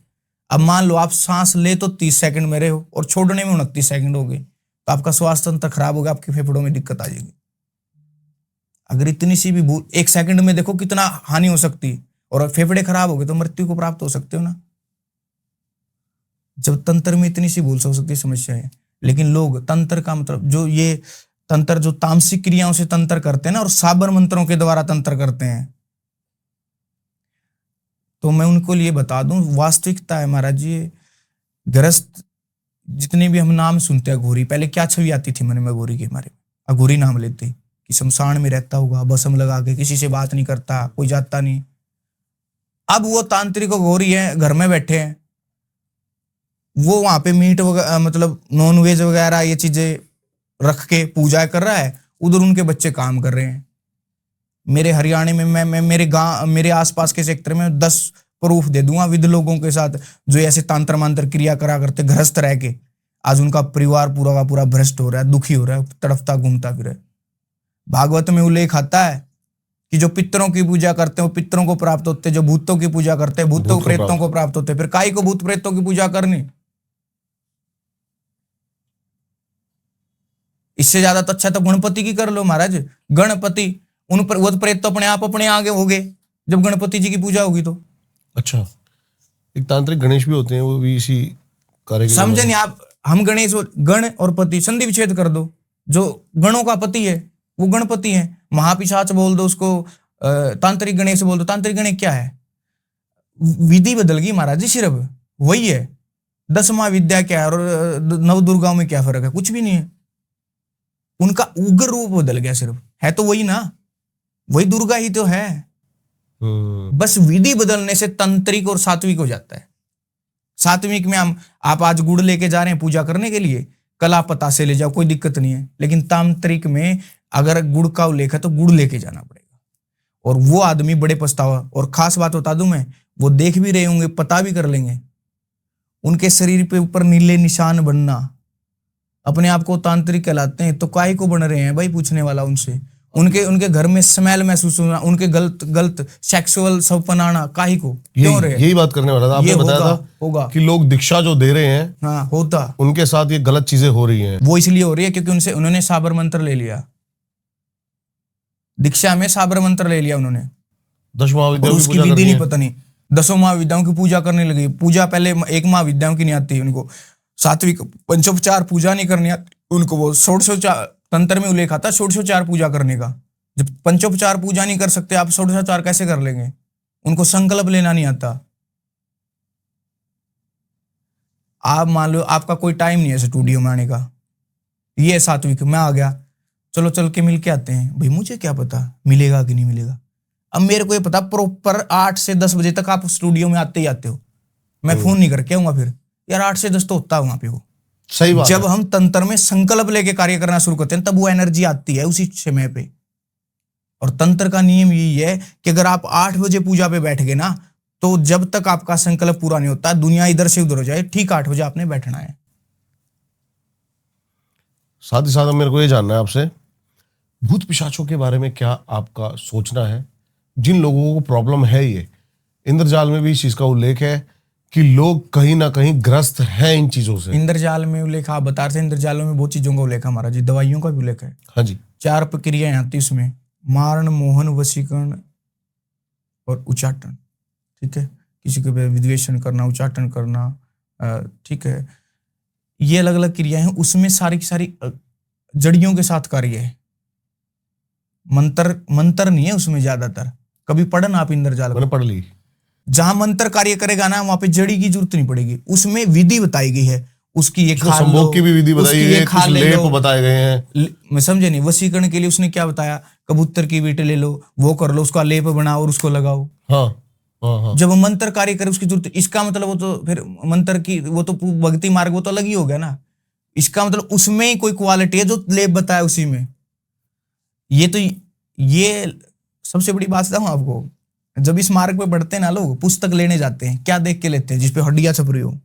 अब मान लो आप सांस ले तो 30 सेकंड में रहे हो और छोड़ने में 29 सेकंड हो गए, तो आपका श्वास तंत्र खराब होगा, आपके फेफड़ों में दिक्कत आ जाएगी। अगर इतनी सी भी भूल 1 सेकंड में देखो कितना हानि हो सकती है, और फेफड़े खराब हो गए तो मृत्यु को प्राप्त हो सकते हो ना। जब तंत्र में इतनी सी भूल हो सकती है, समस्या है। लेकिन लोग तंत्र का मतलब जो ये तंत्र जो तामसिक क्रियाओं से तंत्र करते हैं ना, और साबर मंत्रों के द्वारा तंत्र करते हैं, तो मैं उनको लिए बता दूं, वास्तविकता है महाराज जी, ग्रस्त जितने भी हम नाम सुनते हैं अघोरी, पहले क्या छवि आती थी मन में अघोरी के हमारे, अघोरी नाम लेते कि शमशान में रहता होगा, बसम लगा के, किसी से बात नहीं करता, कोई जाता नहीं। अब वो तांत्रिक अघोरी है, घर में बैठे हैं, वो वहां पे मीट मतलब नॉन वेज वगैरह ये चीजें रख के पूजा कर रहा है, उधर उनके बच्चे काम कर रहे हैं। मेरे हरियाणा में मैं मेरे गांव, मेरे आसपास के सेक्टर में 10 प्रूफ दे दूंगा विद लोगों के साथ, जो ऐसे तंत्र मंत्र क्रिया करा करते गृहस्थ रह के, आज उनका परिवार पूरा का पूरा भ्रष्ट हो रहा है, दुखी हो रहा है, तड़फता घूमता फिर है। भागवत में उल्लेख आता है कि जो पितरों की पूजा करते हैं वो पितरों को प्राप्त होते हैं, जो भूतों की पूजा करते हैं भूतों प्रेतों को प्राप्त होते हैं। फिर काई को भूत प्रेतों की पूजा करनी, इससे ज्यादा तो अच्छा तो गणपति की कर लो महाराज। गणपति उन पर वो प्रेत तो अपने आगे हो गए जब गणपति जी की पूजा होगी तो। अच्छा, एक तांत्रिक गणेश भी होते हैं, वो भी इसी कार्य के समझे नहीं आप? हम गणेश गण और पति संधि विच्छेद कर दो, जो गणों का पति है वो गणपति है। महापिशाच बोल दो उसको, तांत्रिक गणेश बोल दो। तांत्रिक गणेश क्या है? विधि बदल गई महाराज जी, सिर्फ वही है। 10 महाविद्या क्या है और 9 दुर्गाओं में क्या फर्क है? कुछ भी नहीं है। उनका उग्र रूप बदल गया, सिर्फ है तो वही ना, वही दुर्गा ही तो है। बस विधि बदलने से तंत्रिक और सात्विक हो जाता है। सात्विक में आप आज गुड़ लेके जा रहे हैं पूजा करने के लिए, कल आप पता से ले जाओ, कोई दिक्कत नहीं है। लेकिन तांत्रिक में अगर गुड़ का उल्लेख है तो गुड़ लेके जाना पड़ेगा, और वो आदमी बड़े पछतावा। और खास बात बता दूं मैं, वो देख भी रहे होंगे, पता भी कर लेंगे, उनके शरीर पे ऊपर नीले निशान बनना, अपने आप को तांत्रिक कहलाते हैं, तो काहे को बन रहे हैं भाई? पूछने वाला उनसे। उनके घर में स्मेल महसूस होना, उनके गलत सेक्सुअल सपन आना, काहे को क्यों रहे? यही बात करने वाला था, आपने बताया था होगा कि लोग दीक्षा जो दे रहे हैं, हाँ होता, उनके साथ ये गलत चीजें हो रही हैं। वो इसलिए हो रही है क्योंकि उन्होंने साबर मंत्र ले लिया, दीक्षा में साबर मंत्र ले लिया उन्होंने। 10 महाविद्याओं की उसकी पूजा विधि करनी नहीं है। पता नहीं, 10 महाविद्याओं की पूजा करने लगी। पूजा पहले 1 महाविद्याओं की नहीं आती उनको, सात्विक पंचोपचार पूजा नहीं करनी आती उनको। वो 16 तंत्र में उल्लेख आता है 16 पूजा करने का। जब पंचोपचार पूजा नहीं कर सकते आप, 16 कैसे कर लेंगे? उनको संकल्प लेना नहीं आता। आप मान लो आपका कोई टाइम नहीं है स्टूडियो में आने का, ये सात्विक, मैं आ गया, चलो चल के मिल के आते हैं। भाई मुझे क्या पता मिलेगा कि नहीं मिलेगा? अब मेरे को ये पता प्रॉपर 8 से 10 बजे तक आप स्टूडियो में आते ही आते हो। मैं फोन नहीं करके आऊंगा फिर, यार 8 से 10 तो होता है वहां पे। वो सही बात जब है। हम तंत्र में संकल्प लेके कार्य करना शुरू करते हैं तब वो एनर्जी आती है उसी समय पे। और तंत्र का नियम यही है कि अगर आप 8 बजे पूजा पे बैठ गए ना, तो जब तक आपका संकल्प पूरा नहीं होता, दुनिया इधर से उधर हो जाए, ठीक 8 बजे आपने बैठना है। साथ ही साथ मेरे को ये जानना है आपसे, भूत पिशाचों के बारे में क्या आपका सोचना है? जिन लोगों को प्रॉब्लम है, ये इंद्रजाल में भी इस चीज का उल्लेख है कि लोग कहीं ना कहीं ग्रस्त हैं इन चीजों से। इंद्रजाल में उल्लेख आप बता रहे थे, इंद्रजाल में बहुत चीजों का उल्लेख है हमारा जी, दवाइयों का भी उल्लेख है। हाँ जी। 4 प्रक्रियाएं आती है उसमें, मारण, मोहन, वशीकरण और उच्चाटन। ठीक है, किसी के विद्वेषण करना, उच्चाटन करना, ठीक है, ये अलग अलग क्रियाएं हैं। उसमें सारी की सारी जड़ियों के साथ कार्य है, मंत्र नहीं है उसमें ज्यादातर। कभी पढ़ना आप इंद्रजाल, मैंने पढ़ ली। जहां मंत्र कार्य करेगा ना वहां पे जड़ी की जरूरत नहीं पड़ेगी। उसमें विधि बताई गई है, उसकी ये खा लो, संभोग की भी विधि बताई गई है, खा कुछ ले लेप लो। बताए गए हैं। मैं समझे नहीं, वशीकरण के लिए उसने क्या बताया? कबूतर की बीट ले लो, वो कर लो, उसका लेप बनाओ और उसको लगाओ। हाँ हाँ हाँ। जब मंत्र कार्य करे उसकी जरूरत, इसका मतलब वो तो फिर मंत्र की वो तो भक्ति मार्ग वो तो अलग ही हो गया ना। इसका मतलब उसमें ही कोई क्वालिटी है जो लेप बताया उसी में। ये सबसे बड़ी बात बताऊं आपको, जब इस मार्ग पे बढ़ते हैं ना लोग, पुस्तक लेने जाते हैं, क्या देख के लेते हैं? जिसपे हड्डियां छप रही हो।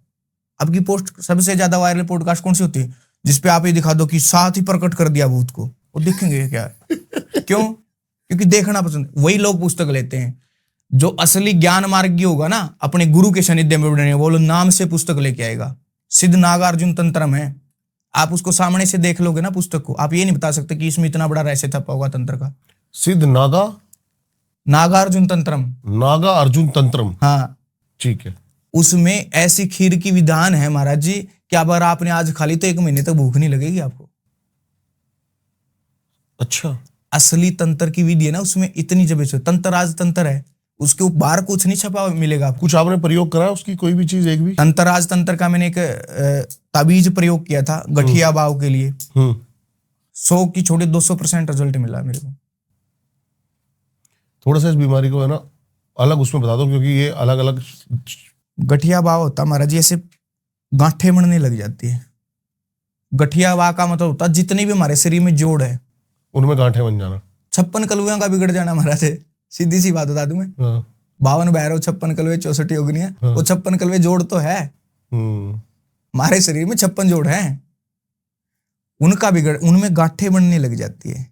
आपकी पोस्ट सबसे ज्यादा वायरल पॉडकास्ट कौन सी होती है? जिसपे आप ये दिखा दो कि साथ ही प्रकट कर दिया भूत को, वो देखेंगे क्या? क्यों? क्योंकि देखना पसंद। वही लोग पुस्तक लेते हैं। जो असली ज्ञान मार्गी होगा ना, अपने गुरु के सानिध्य में बढ़ने, वो लोग नाम से पुस्तक लेके आएगा। सिद्ध नागार्जुन तंत्रम है, आप उसको सामने से देख लोगे ना पुस्तक को, आप ये नहीं बता सकते कि इसमें इतना बड़ा रहस्य छपा होगा तंत्र का। सिद्ध नागार्जुन तंत्रम, नागा अर्जुन तंत्रम, हाँ ठीक है। उसमें ऐसी खीर की विधान है महाराज जी कि अगर आपने आज खा ली तो 1 महीने तक भूख नहीं लगेगी आपको। अच्छा, असली तंत्र की विधि है ना, उसमें इतनी जबरदस्त तंत्र, आज तंत्र है, उसके बाहर कुछ नहीं छपा मिलेगा आपको। कुछ आपने प्रयोग करा उसकी, कोई भी चीज, एक भी? तंत्राज तंत्र का मैंने एक ताबीज प्रयोग किया था गठिया बाव के लिए। 100 की छोड़ी 200% रिजल्ट मिला मेरे को। थोड़ा सा इस बीमारी को है ना अलग उसमें बता दो, क्योंकि ये अलग अलग। गठिया बाव होता महाराज जी, ऐसे गांठें बनने लग जाती है। गठिया बाव का मतलब होता है जितने भी हमारे शरीर में जोड़ है उनमें गांठें बन जाना, 56 कलुओं का बिगड़ जाना महाराज। सीधी सी बात बता दूं मैं, 52 भैरव 56 कलवे 64 योगिनियां, वो 56 कलवे जोड़ तो है हमारे शरीर में, 56 जोड़ है, उनका बिगड़, उनमें गांठें बनने लग जाती है।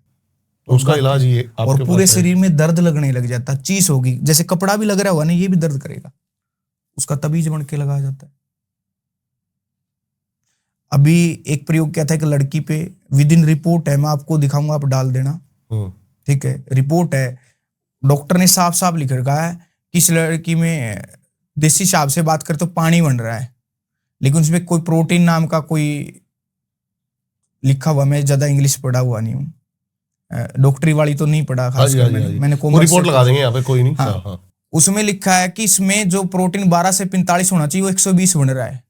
उसका इलाज ये और पूरे शरीर में दर्द लगने लग जाता, चीस होगी, जैसे कपड़ा भी लग रहा हुआ ना, ये भी दर्द करेगा, उसका तबीज बन के लगाया जाता है। अभी एक प्रयोग किया था एक लड़की पे, विद इन रिपोर्ट है, मैं आपको दिखाऊंगा, आप डाल देना, ठीक है, रिपोर्ट है। डॉक्टर ने साफ साफ लिख रखा है कि इस लड़की में देसी हिसाब से बात करें तो पानी बन रहा है, लेकिन उसमें कोई प्रोटीन नाम का कोई लिखा हुआ, मैं ज्यादा इंग्लिश पढ़ा हुआ नहीं हूँ, डॉक्टरी वाली तो नहीं पढ़ा खास कर मैंने रिपोर्ट लगा देंगे यहाँ पे, कोई नहीं। हाँ, उसमें लिखा है कि इसमें जो प्रोटीन 12 से 45 होना चाहिए वो 120 बन रहा है।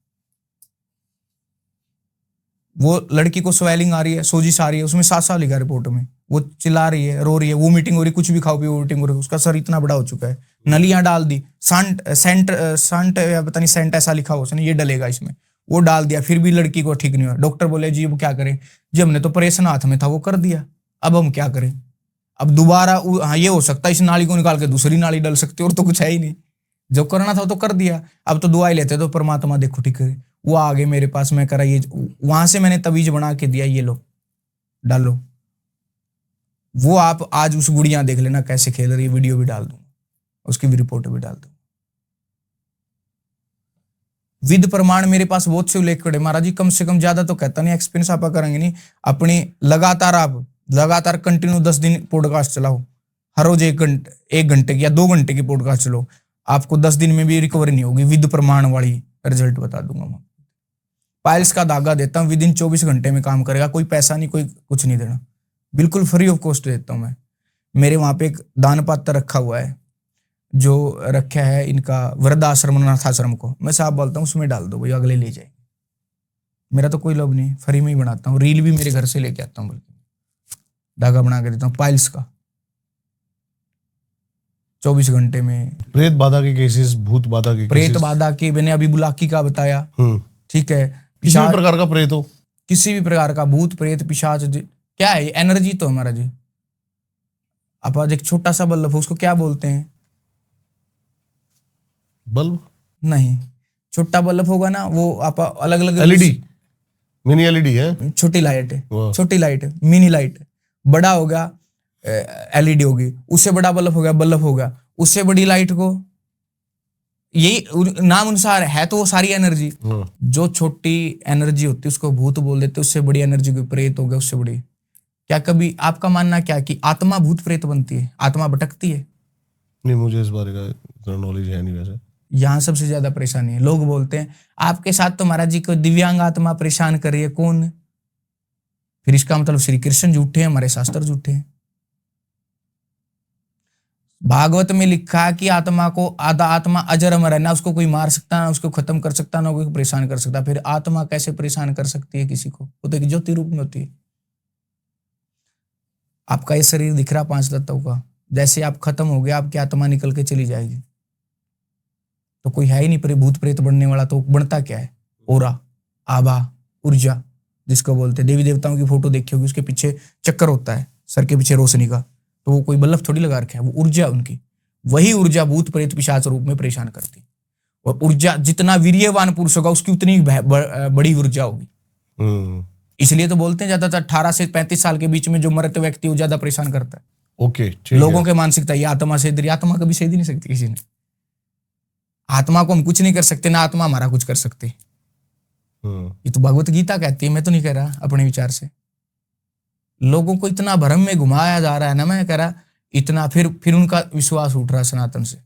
वो लड़की को स्वेलिंग आ रही है, सोजिश आ रही है, उसमें साफ साफ लिखा है रिपोर्ट में, वो चिल्ला रही है, रो रही है, वोमिटिंग हो रही है, कुछ भी खाओ पियो वोमिटिंग हो रही है, उसका सर इतना बड़ा हो चुका है, नलियां डाल दी, सेंट या पता नहीं सेंट ऐसा लिखा हो उसने, ये डलेगा इसमें, वो डाल दिया, फिर भी लड़की को ठीक नहीं हुआ। डॉक्टर बोले जी वो क्या करें जी, हमने तो ऑपरेशन हाथ में था वो कर दिया, अब हम क्या करें? अब दोबारा, हाँ ये हो सकता है इस नाली को निकाल के दूसरी नाली डल सकती है, और तो कुछ है ही नहीं, जो करना था तो कर दिया, अब तो दुआई लेते तो परमात्मा देखो ठीक करे। वो आ गए मेरे पास, मैं करा ये, वहां से मैंने तवीज बना के दिया, ये लो डालो। वो आप आज उस गुड़िया देख लेना कैसे खेल रही है, वीडियो भी डाल दूंगा, उसकी भी रिपोर्ट भी डाल दूंगा। विद प्रमाण मेरे पास बहुत से उल्लेख है महाराज जी, कम से कम, ज्यादा तो कहता नहीं, एक्सपीरियंस आप करेंगे नहीं, अपनी लगातार आप लगातार कंटिन्यू 10 दिन पॉडकास्ट चलाओ, हर रोज 1 घंटे की या 2 घंटे की पॉडकास्ट चलो, आपको 10 दिन में भी रिकवरी नहीं होगी, विद प्रमाण वाली रिजल्ट बता दूंगा मैं। पाइल्स का धागा देता हूँ, विद इन 24 घंटे में काम करेगा, कोई पैसा नहीं, कोई कुछ नहीं देना, बिल्कुल फ्री ऑफ कॉस्ट देता हूँ मैं। मेरे वहां पे एक दान पात्र रखा हुआ है, जो रखा है इनका वृद्धाश्रम अनाथाश्रम को, मैं साहब बोलता हूँ उसमें डाल दो भाई, अगले ले जाएंगे, मेरा तो कोई लोभ नहीं, फ्री में ही बनाता हूँ, रील भी मेरे घर से लेके आता हूँ, बल्कि धागा बना के देता हूँ पाइल्स का, 24 घंटे में। प्रेत बाधा के केसेस, भूत बाधा के, प्रेत बाधा के मैंने अभी बुलाकी का बताया, ठीक है, किसी भी प्रकार का प्रेत हो, किसी भी प्रकार का भूत प्रेत पिशाच, क्या है एनर्जी तो हमारा जी। आप आज एक छोटा सा बल्ब, उसको क्या बोलते हैं? बल्ब नहीं, छोटा बल्ब होगा ना वो, आप अलग अलग एलईडी, मिनी एलईडी है, छोटी लाइट है, छोटी लाइट है, मिनी लाइट। बड़ा होगा एलईडी होगी, उससे बड़ा बल्ब होगा, उससे बड़ी लाइट को, यही नाम अनुसार है तो वो सारी एनर्जी। जो छोटी एनर्जी होती है उसको भूत बोल देते, उससे बड़ी एनर्जी को प्रेत हो गया, उससे बड़ी। क्या कभी आपका मानना क्या कि आत्मा भूत प्रेत बनती है, आत्मा भटकती है? नहीं, मुझे इस बारे का इतना नॉलेज है नहीं। वैसे यहाँ सबसे ज्यादा परेशानी है, लोग बोलते हैं आपके साथ तो महाराज जी को दिव्यांग आत्मा परेशान कर रही है, कौन? फिर इसका मतलब श्री कृष्ण झूठे हैं, हमारे शास्त्र झूठे हैं। भागवत में लिखा है कि आत्मा को आत्मा अजर अमर है, ना उसको कोई मार सकता, ना उसको खत्म कर सकता, ना कोई परेशान कर सकता। फिर आत्मा कैसे परेशान कर सकती है किसी को? वो तो एक ज्योति रूप में होती है। आपका ये शरीर दिख रहा 5 तत्वों का, जैसे आप खत्म हो गए आपकी आत्मा निकल के चली जाएगी, तो कोई है ही नहीं भूत प्रेत बनने वाला। तो बनता क्या है? ओरा, आभा, ऊर्जा जिसको बोलते हैं। देवी देवताओं की फोटो देखी होगी, उसके पीछे चक्कर होता है, सर के पीछे रोशनी का, तो वो कोई बल्ब थोड़ी लगा रखा है, वो ऊर्जा उनकी। वही ऊर्जा भूत प्रेत पिशाच रूप में परेशान करती है। और ऊर्जा जितना वीर्यवान पुरुष होगा उसकी उतनी बड़ी ऊर्जा होगी। इसलिए तो बोलते हैं ज्यादातर 18 से 35 साल के बीच में जो मरते व्यक्ति वो ज्यादा परेशान करता है। ओके, लोगों के मानसिकता ये आत्मा से इधर, आत्मा कभी सही नहीं सकती किसी ने। आत्मा को हम कुछ नहीं कर सकते, ना आत्मा हमारा कुछ कर सकती। ये तो भगवत गीता कहती है, मैं तो नहीं कह रहा अपने विचार से। लोगों को इतना भ्रम में घुमाया जा रहा है ना, मैं कह रहा इतना, फिर उनका विश्वास उठ रहा है सनातन से।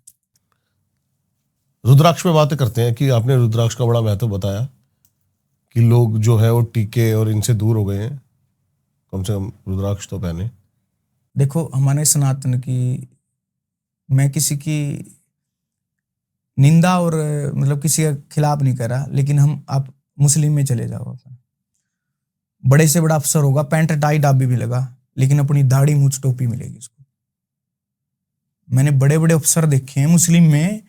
रुद्राक्ष पे बातें करते हैं कि आपने रुद्राक्ष का बड़ा महत्व बताया कि लोग जो है वो टीके और इनसे दूर हो गए हैं, कम से कम रुद्राक्ष तो पहने। देखो हमारे सनातन की, मैं किसी की निंदा और मतलब किसी के खिलाफ नहीं कर रहा, लेकिन आप मुस्लिम में चले जाओ, बड़े से बड़ा अफसर होगा, पैंट टाई डाबी भी लगा, लेकिन अपनी दाढ़ी मूंछ टोपी मिलेगी उसको। मैंने बड़े बड़े अफसर देखे हैं मुस्लिम में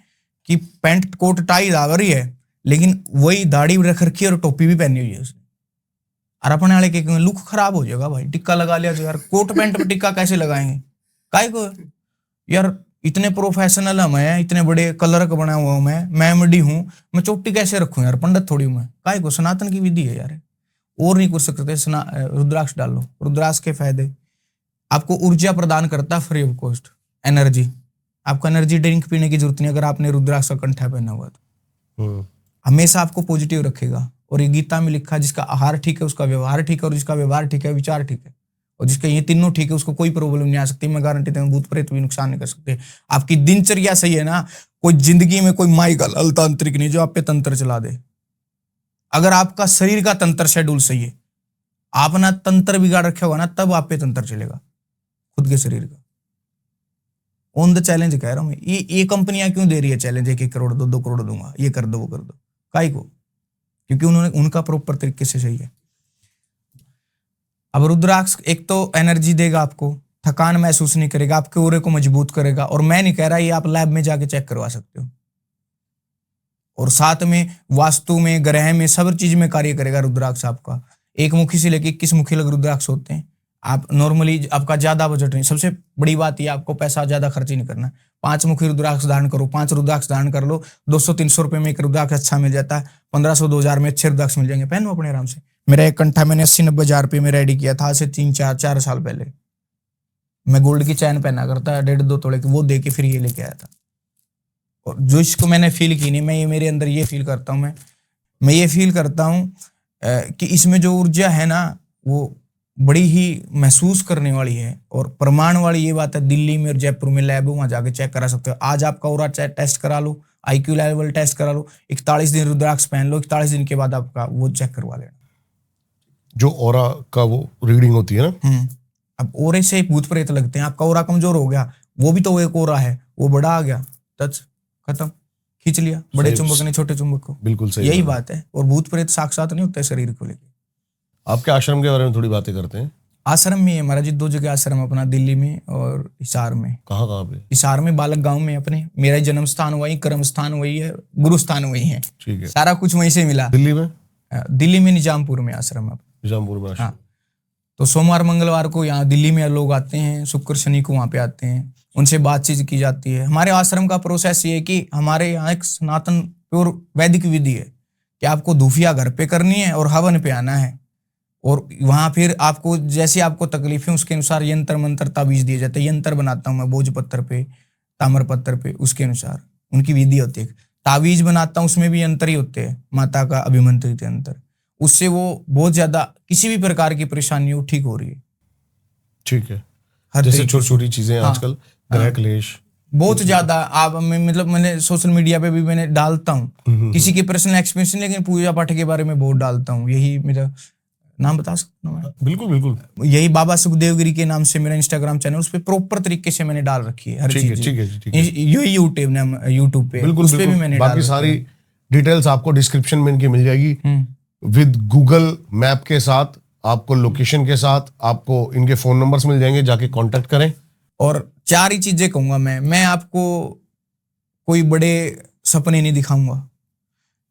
कि पैंट कोट टाई डाल रही है, लेकिन वही दाढ़ी रख रखी है और टोपी भी पहनी हुई है उसने। और अपने वाले के लुक खराब हो जाएगा भाई, टिक्का लगा लिया तो यार कोट पैंट पे टिक्का कैसे लगाएंगे, काहे को यार। इतने प्रोफेशनल हम हैं, इतने बड़े कलर का बना हुआ हूं मैं एमडी हूं, मैं चोटी कैसे रखूं यार, पंडित थोड़ी हूं मैं, काहे को। सनातन की विधि है यार, और नहीं कुछ सकते। रुद्राक्ष डालो। रुद्राक्ष के फायदे, आपको ऊर्जा प्रदान करता है फ्री ऑफ कॉस्ट, एनर्जी। आपको एनर्जी ड्रिंक पीने की जरूरत नहीं अगर आपने रुद्राक्ष का कंठा पहना हुआ तो। हमेशा आपको पॉजिटिव रखेगा। और ये गीता में लिखा है, जिसका आहार ठीक है उसका व्यवहार ठीक है, और जिसका व्यवहार ठीक है विचार ठीक है, और जिसके ये तीनों ठीक है उसको कोई प्रॉब्लम नहीं आ सकती। मैं गारंटी देता हूं भूत प्रेत भी नुकसान नहीं कर सकते। आपकी दिनचर्या सही है ना, कोई जिंदगी में कोई माइकल तांत्रिक नहीं जो आप पे तंत्र चला दे। अगर आपका शरीर का तंत्र शेड्यूल सही है, आप ना तंत्र बिगाड़ रखा होगा ना, तब आप पे तंत्र चलेगा खुद के शरीर का। ऑन द चैलेंज कह रहा हूं मैं। ये कंपनियां क्यों दे रही है चैलेंज, 1-1 करोड़ 2-2 करोड़ दूंगा, ये कर दो वो कर दो, काहे को? क्योंकि उन्होंने उनका प्रॉपर तरीके से सही है। अब रुद्राक्ष एक तो एनर्जी देगा, आपको थकान महसूस नहीं करेगा, आपके ऑरे को मजबूत करेगा। और मैं नहीं कह रहा, ये आप लैब में जाके चेक करवा सकते हो। और साथ में वास्तु में, ग्रह में, सब चीज में कार्य करेगा रुद्राक्ष आपका। 1 मुखी से लेके 21 मुखी लग रुद्राक्ष होते हैं। आप नॉर्मली, आपका ज्यादा बजट नहीं, सबसे बड़ी बात ये आपको पैसा ज्यादा खर्च ही नहीं करना। 5 मुखी रुद्राक्ष धारण करो, 5 रुद्राक्ष धारण कर लो, 200-300 रुपए में एक रुद्राक्ष अच्छा मिल जाता है। 1500-2000 में अच्छे रुद्राक्ष मिल जाएंगे, पहनो अपने आराम से। मेरा एक कंठा मैंने 80-90 हजार रुपये में रेडी किया था, आज से 3-4 साल पहले। मैं गोल्ड की चैन पहना करता है 1.5-2 तोड़े की, वो दे के फिर ये लेके आया था। और जो इसको मैंने फील की नहीं, मैं ये मेरे अंदर ये फील करता हूँ, मैं ये फील करता हूँ कि इसमें जो ऊर्जा है ना, वो बड़ी ही महसूस करने वाली है। और प्रमाण वाली ये बात है, दिल्ली में और जयपुर में लैब है, वहां जाके चेक करा सकते हो। आज आपका ऑरा टेस्ट करा लो, IQ लेवल टेस्ट करा लो, 41 दिन रुद्राक्ष पहन लो, 41 दिन के बाद आपका वो चेक करवा लेना। जो ऑरा का वो रीडिंग होती है ना, अब ओरे से भूत प्रेत लगते हैं। आपका ओरा कमजोर हो गया, वो भी तो एक ओरा है, वो बड़ा आ गया, टच खत्म, खींच लिया बड़े चुंबक ने छोटे चुंबक को। बिल्कुल सही, यही बात है। और भूत प्रेत साक्षात नहीं होता शरीर को लेकर। आपके आश्रम के बारे में थोड़ी बातें करते हैं। आश्रम में हमारा जी 2 जगह आश्रम, अपना दिल्ली में और हिसार में। कहाँ पे? हिसार में बालक गांव में अपने। मेरा जन्म स्थान वही, कर्म स्थान वही है, गुरु स्थान वही है, ठीक है, सारा कुछ वहीं से मिला। दिल्ली में निजामपुर में आश्रम। निजामपुर में। हाँ, तो सोमवार मंगलवार को यहाँ दिल्ली में लोग आते हैं, शुक्र शनि को वहाँ पे आते हैं, उनसे बातचीत की जाती है। हमारे आश्रम का प्रोसेस ये है कि हमारे यहाँ एक सनातन प्योर वैदिक विधि है कि आपको धूफिया घर पे करनी है और हवन पे आना है। और वहां फिर आपको जैसी आपको तकलीफ है उसके अनुसार यंत्र मंत्र ताबीज दिए जाते हैं। यंत्र बनाता हूँ मैं भोज पत्थर पे, ताम्र पत्थर पे, उसके अनुसार उनकी विधि होती है। ताबीज बनाता हूँ, उसमें भी यंत्र ही होते हैं, माता का अभिमंत्रित यंत्र। उससे वो बहुत ज्यादा किसी भी प्रकार की परेशानी हो ठीक हो रही है। ठीक है, जैसे छोटी छोटी चीजें आजकल ग्रह क्लेश बहुत ज्यादा। आप मतलब मैंने सोशल मीडिया पे भी मैंने डालता हूँ, किसी के पर्सनल एक्सपीरियंस नहीं, लेकिन पूजा पाठ के बारे में बहुत डालता हूँ। यही मेरा नाम बता सकता हूँ? बिल्कुल बिल्कुल, यही बाबा सुखदेवगिरी के नाम से मेरा इंस्टाग्राम चैनल, उस पे प्रॉपर तरीके से मैंने डाल रखी है हर चीज। ठीक है, यही यूट्यूब पे, उस पे भी मैंने बाकी सारी डिटेल्स आपको डिस्क्रिप्शन में इनकी मिल जाएगी, विद गूगल मैप के साथ, आपको लोकेशन के साथ, आपको इनके फोन नंबर्स मिल जाएंगे, जाके कांटेक्ट करें। और 4 ही चीजें कहूंगा मैं आपको कोई बड़े सपने नहीं दिखाऊंगा,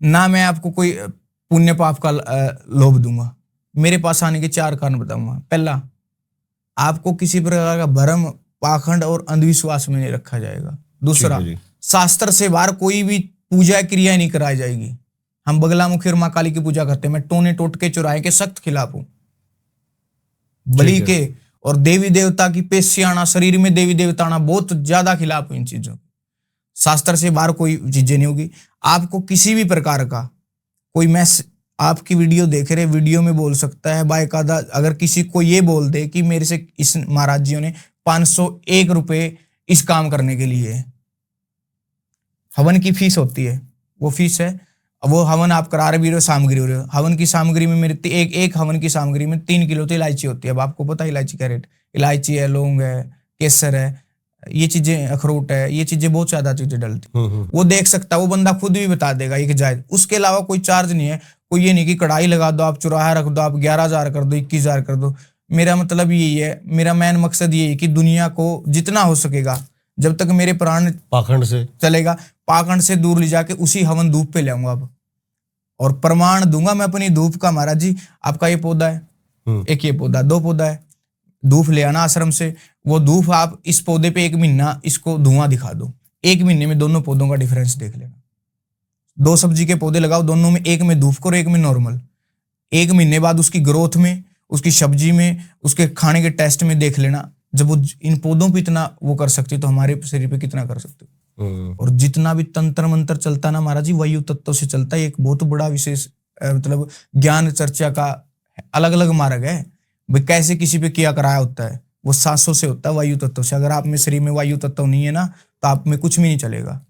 ना मैं आपको कोई पुण्य पाप का लोभ दूंगा। मेरे पास आने के 4 कारण बताऊंगा। पहला, आपको किसी प्रकार का भ्रम, पाखंड और अंधविश्वास में नहीं रखा जाएगा। दूसरा, ठीक है जी। शास्त्र से बाहर कोई भी पूजा क्रिया नहीं कराई जाएगी। हम बगलामुखी और माँ काली की पूजा करते हैं, मैं टोने टोटके चुराए के सख्त खिलाफ हूं। बलि के और देवी देवता की पेशियाना, शरीर में देवी देवता आना, बहुत ज्यादा खिलाफ हूं इन चीजों के। शास्त्र से बाहर कोई चीजें नहीं होगी। आपको किसी भी प्रकार का कोई आपकी वीडियो देख रहे, वीडियो में बोल सकता है बायकायदा, अगर किसी को ये बोल दे कि मेरे से इस महाराज जियों ने 501 रुपए इस काम करने के लिए, हवन की फीस होती है, वो फीस है, वो हवन आप करा रहे वीडियो सामग्री हो रहे हो, हवन की सामग्री में मेरे एक हवन की सामग्री में 3 किलो तो इलायची होती है। अब आपको पता है इलायची का रेट, इलायची है, लौंग है, केसर है, ये चीजें, अखरोट है, ये चीजें बहुत ज्यादा चीजें डलती। वो देख सकता है, वो बंदा खुद भी बता देगा एक जायज, उसके अलावा कोई चार्ज नहीं है। कोई ये नहीं कि कढ़ाई लगा दो, आप चौराहा रख दो, आप 11,000 कर दो, 21,000 कर दो। मेरा मतलब यही है, मेरा मेन मकसद ये है कि दुनिया को जितना हो सकेगा, जब तक मेरे प्राण पाखंड से चलेगा, पाखंड से दूर ले जाके उसी हवन धूप पे ले आऊंगा अब, और प्रमाण दूंगा मैं अपनी धूप का। महाराज जी, आपका ये पौधा है, एक ये पौधा, 2 पौधा है, धूप ले आना आश्रम से, वो धूप आप इस पौधे पे 1 महीना इसको धुआं दिखा दो, 1 महीने में दोनों पौधों का डिफरेंस देख लेना। 2 सब्जी के पौधे लगाओ, दोनों में एक में धूप करो, एक में नॉर्मल। 1 महीने बाद उसकी ग्रोथ में, उसकी सब्जी में, उसके खाने के टेस्ट में देख लेना। जब वो इन पौधों पे इतना वो कर सकती, तो हमारे शरीर पे कितना कर सकते। और जितना भी तंत्र मंत्र चलता ना महाराज जी, वायु तत्व से चलता है। एक बहुत बड़ा विशेष मतलब ज्ञान चर्चा का अलग अलग मार्ग है भाई, कैसे किसी पे किया कराया होता है, वो सांसों से होता है, वायु तत्व से। अगर आप में शरीर में वायु तत्व नहीं है ना, तो आप में कुछ भी नहीं चलेगा।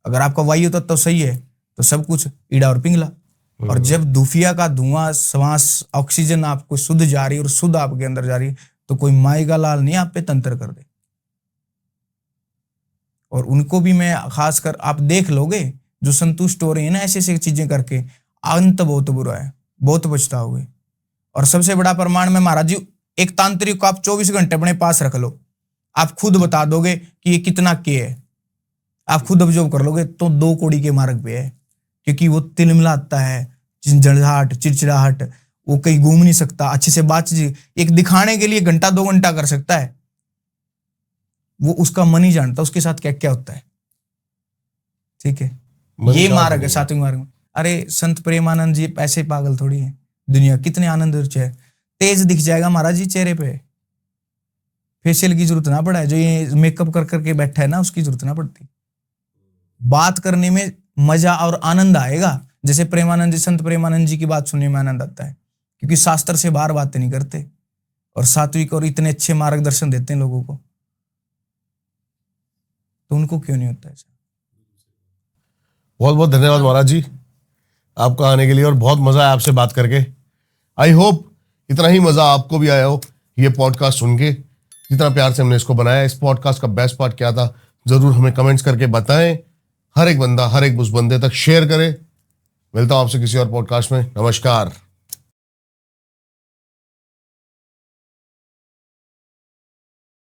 अगर आपका वायु तत्व सही है तो सब कुछ ईड़ा और पिंगला। और जब धुफिया का धुआं, श्वास, ऑक्सीजन आपको शुद्ध जा रही और शुद्ध आपके अंदर जा रही, तो कोई माएगा लाल नहीं आप पे तंत्र कर दे। और उनको भी मैं खासकर, आप देख लोगे जो संतुष्ट हो रहे हैं ना ऐसे ऐसी चीजें करके, अंत बहुत बुरा है, बहुत पछताओगे। और सबसे बड़ा प्रमाण में महाराज जी, एक तांत्रिक को आप 24 घंटे अपने पास रख लो, आप खुद बता दोगे कि ये कितना के है। आप खुद ऑब्जर्व कर लोगे तो 2 कौड़ी के मार्ग पे है, क्योंकि वो तिलमिलाता है, झंझाहट, चिड़चिड़ाहट, वो कहीं घूम नहीं सकता, अच्छे से बातचीत एक दिखाने के लिए घंटा 2 घंटा कर सकता है। वो उसका मन ही जानता उसके साथ क्या क्या होता है। ठीक है, ये मार्ग है, 7वें मार्ग में। अरे संत प्रेमानंद जी पैसे पागल थोड़ी है, दुनिया कितने आनंद है, तेज दिख जाएगा महाराज जी चेहरे पे, फेशियल की जरूरत ना पड़ा है। जो ये मेकअप कर करके बैठा है ना, उसकी जरूरत ना पड़ती। बात करने में मजा और आनंद आएगा, जैसे प्रेमानंद जी, संत प्रेमानंद जी की बात सुनने में आनंद आता है, क्योंकि शास्त्र से बाहर बातें नहीं करते और सात्विक और इतने अच्छे मार्गदर्शन देते हैं लोगों को, तो उनको क्यों नहीं होता ऐसा। बहुत बहुत धन्यवाद महाराज जी आपका आने के लिए, और बहुत मजा आया आपसे बात करके। आई होप इतना ही मजा आपको भी आया हो ये पॉडकास्ट सुन के, जितना प्यार से हमने इसको बनाया। इस पॉडकास्ट का बेस्ट पार्ट क्या था, जरूर हमें कमेंट्स करके बताएं। हर एक बंदा, हर एक उस बंदे तक शेयर करे। मिलता हूं आपसे किसी और पॉडकास्ट में। नमस्कार।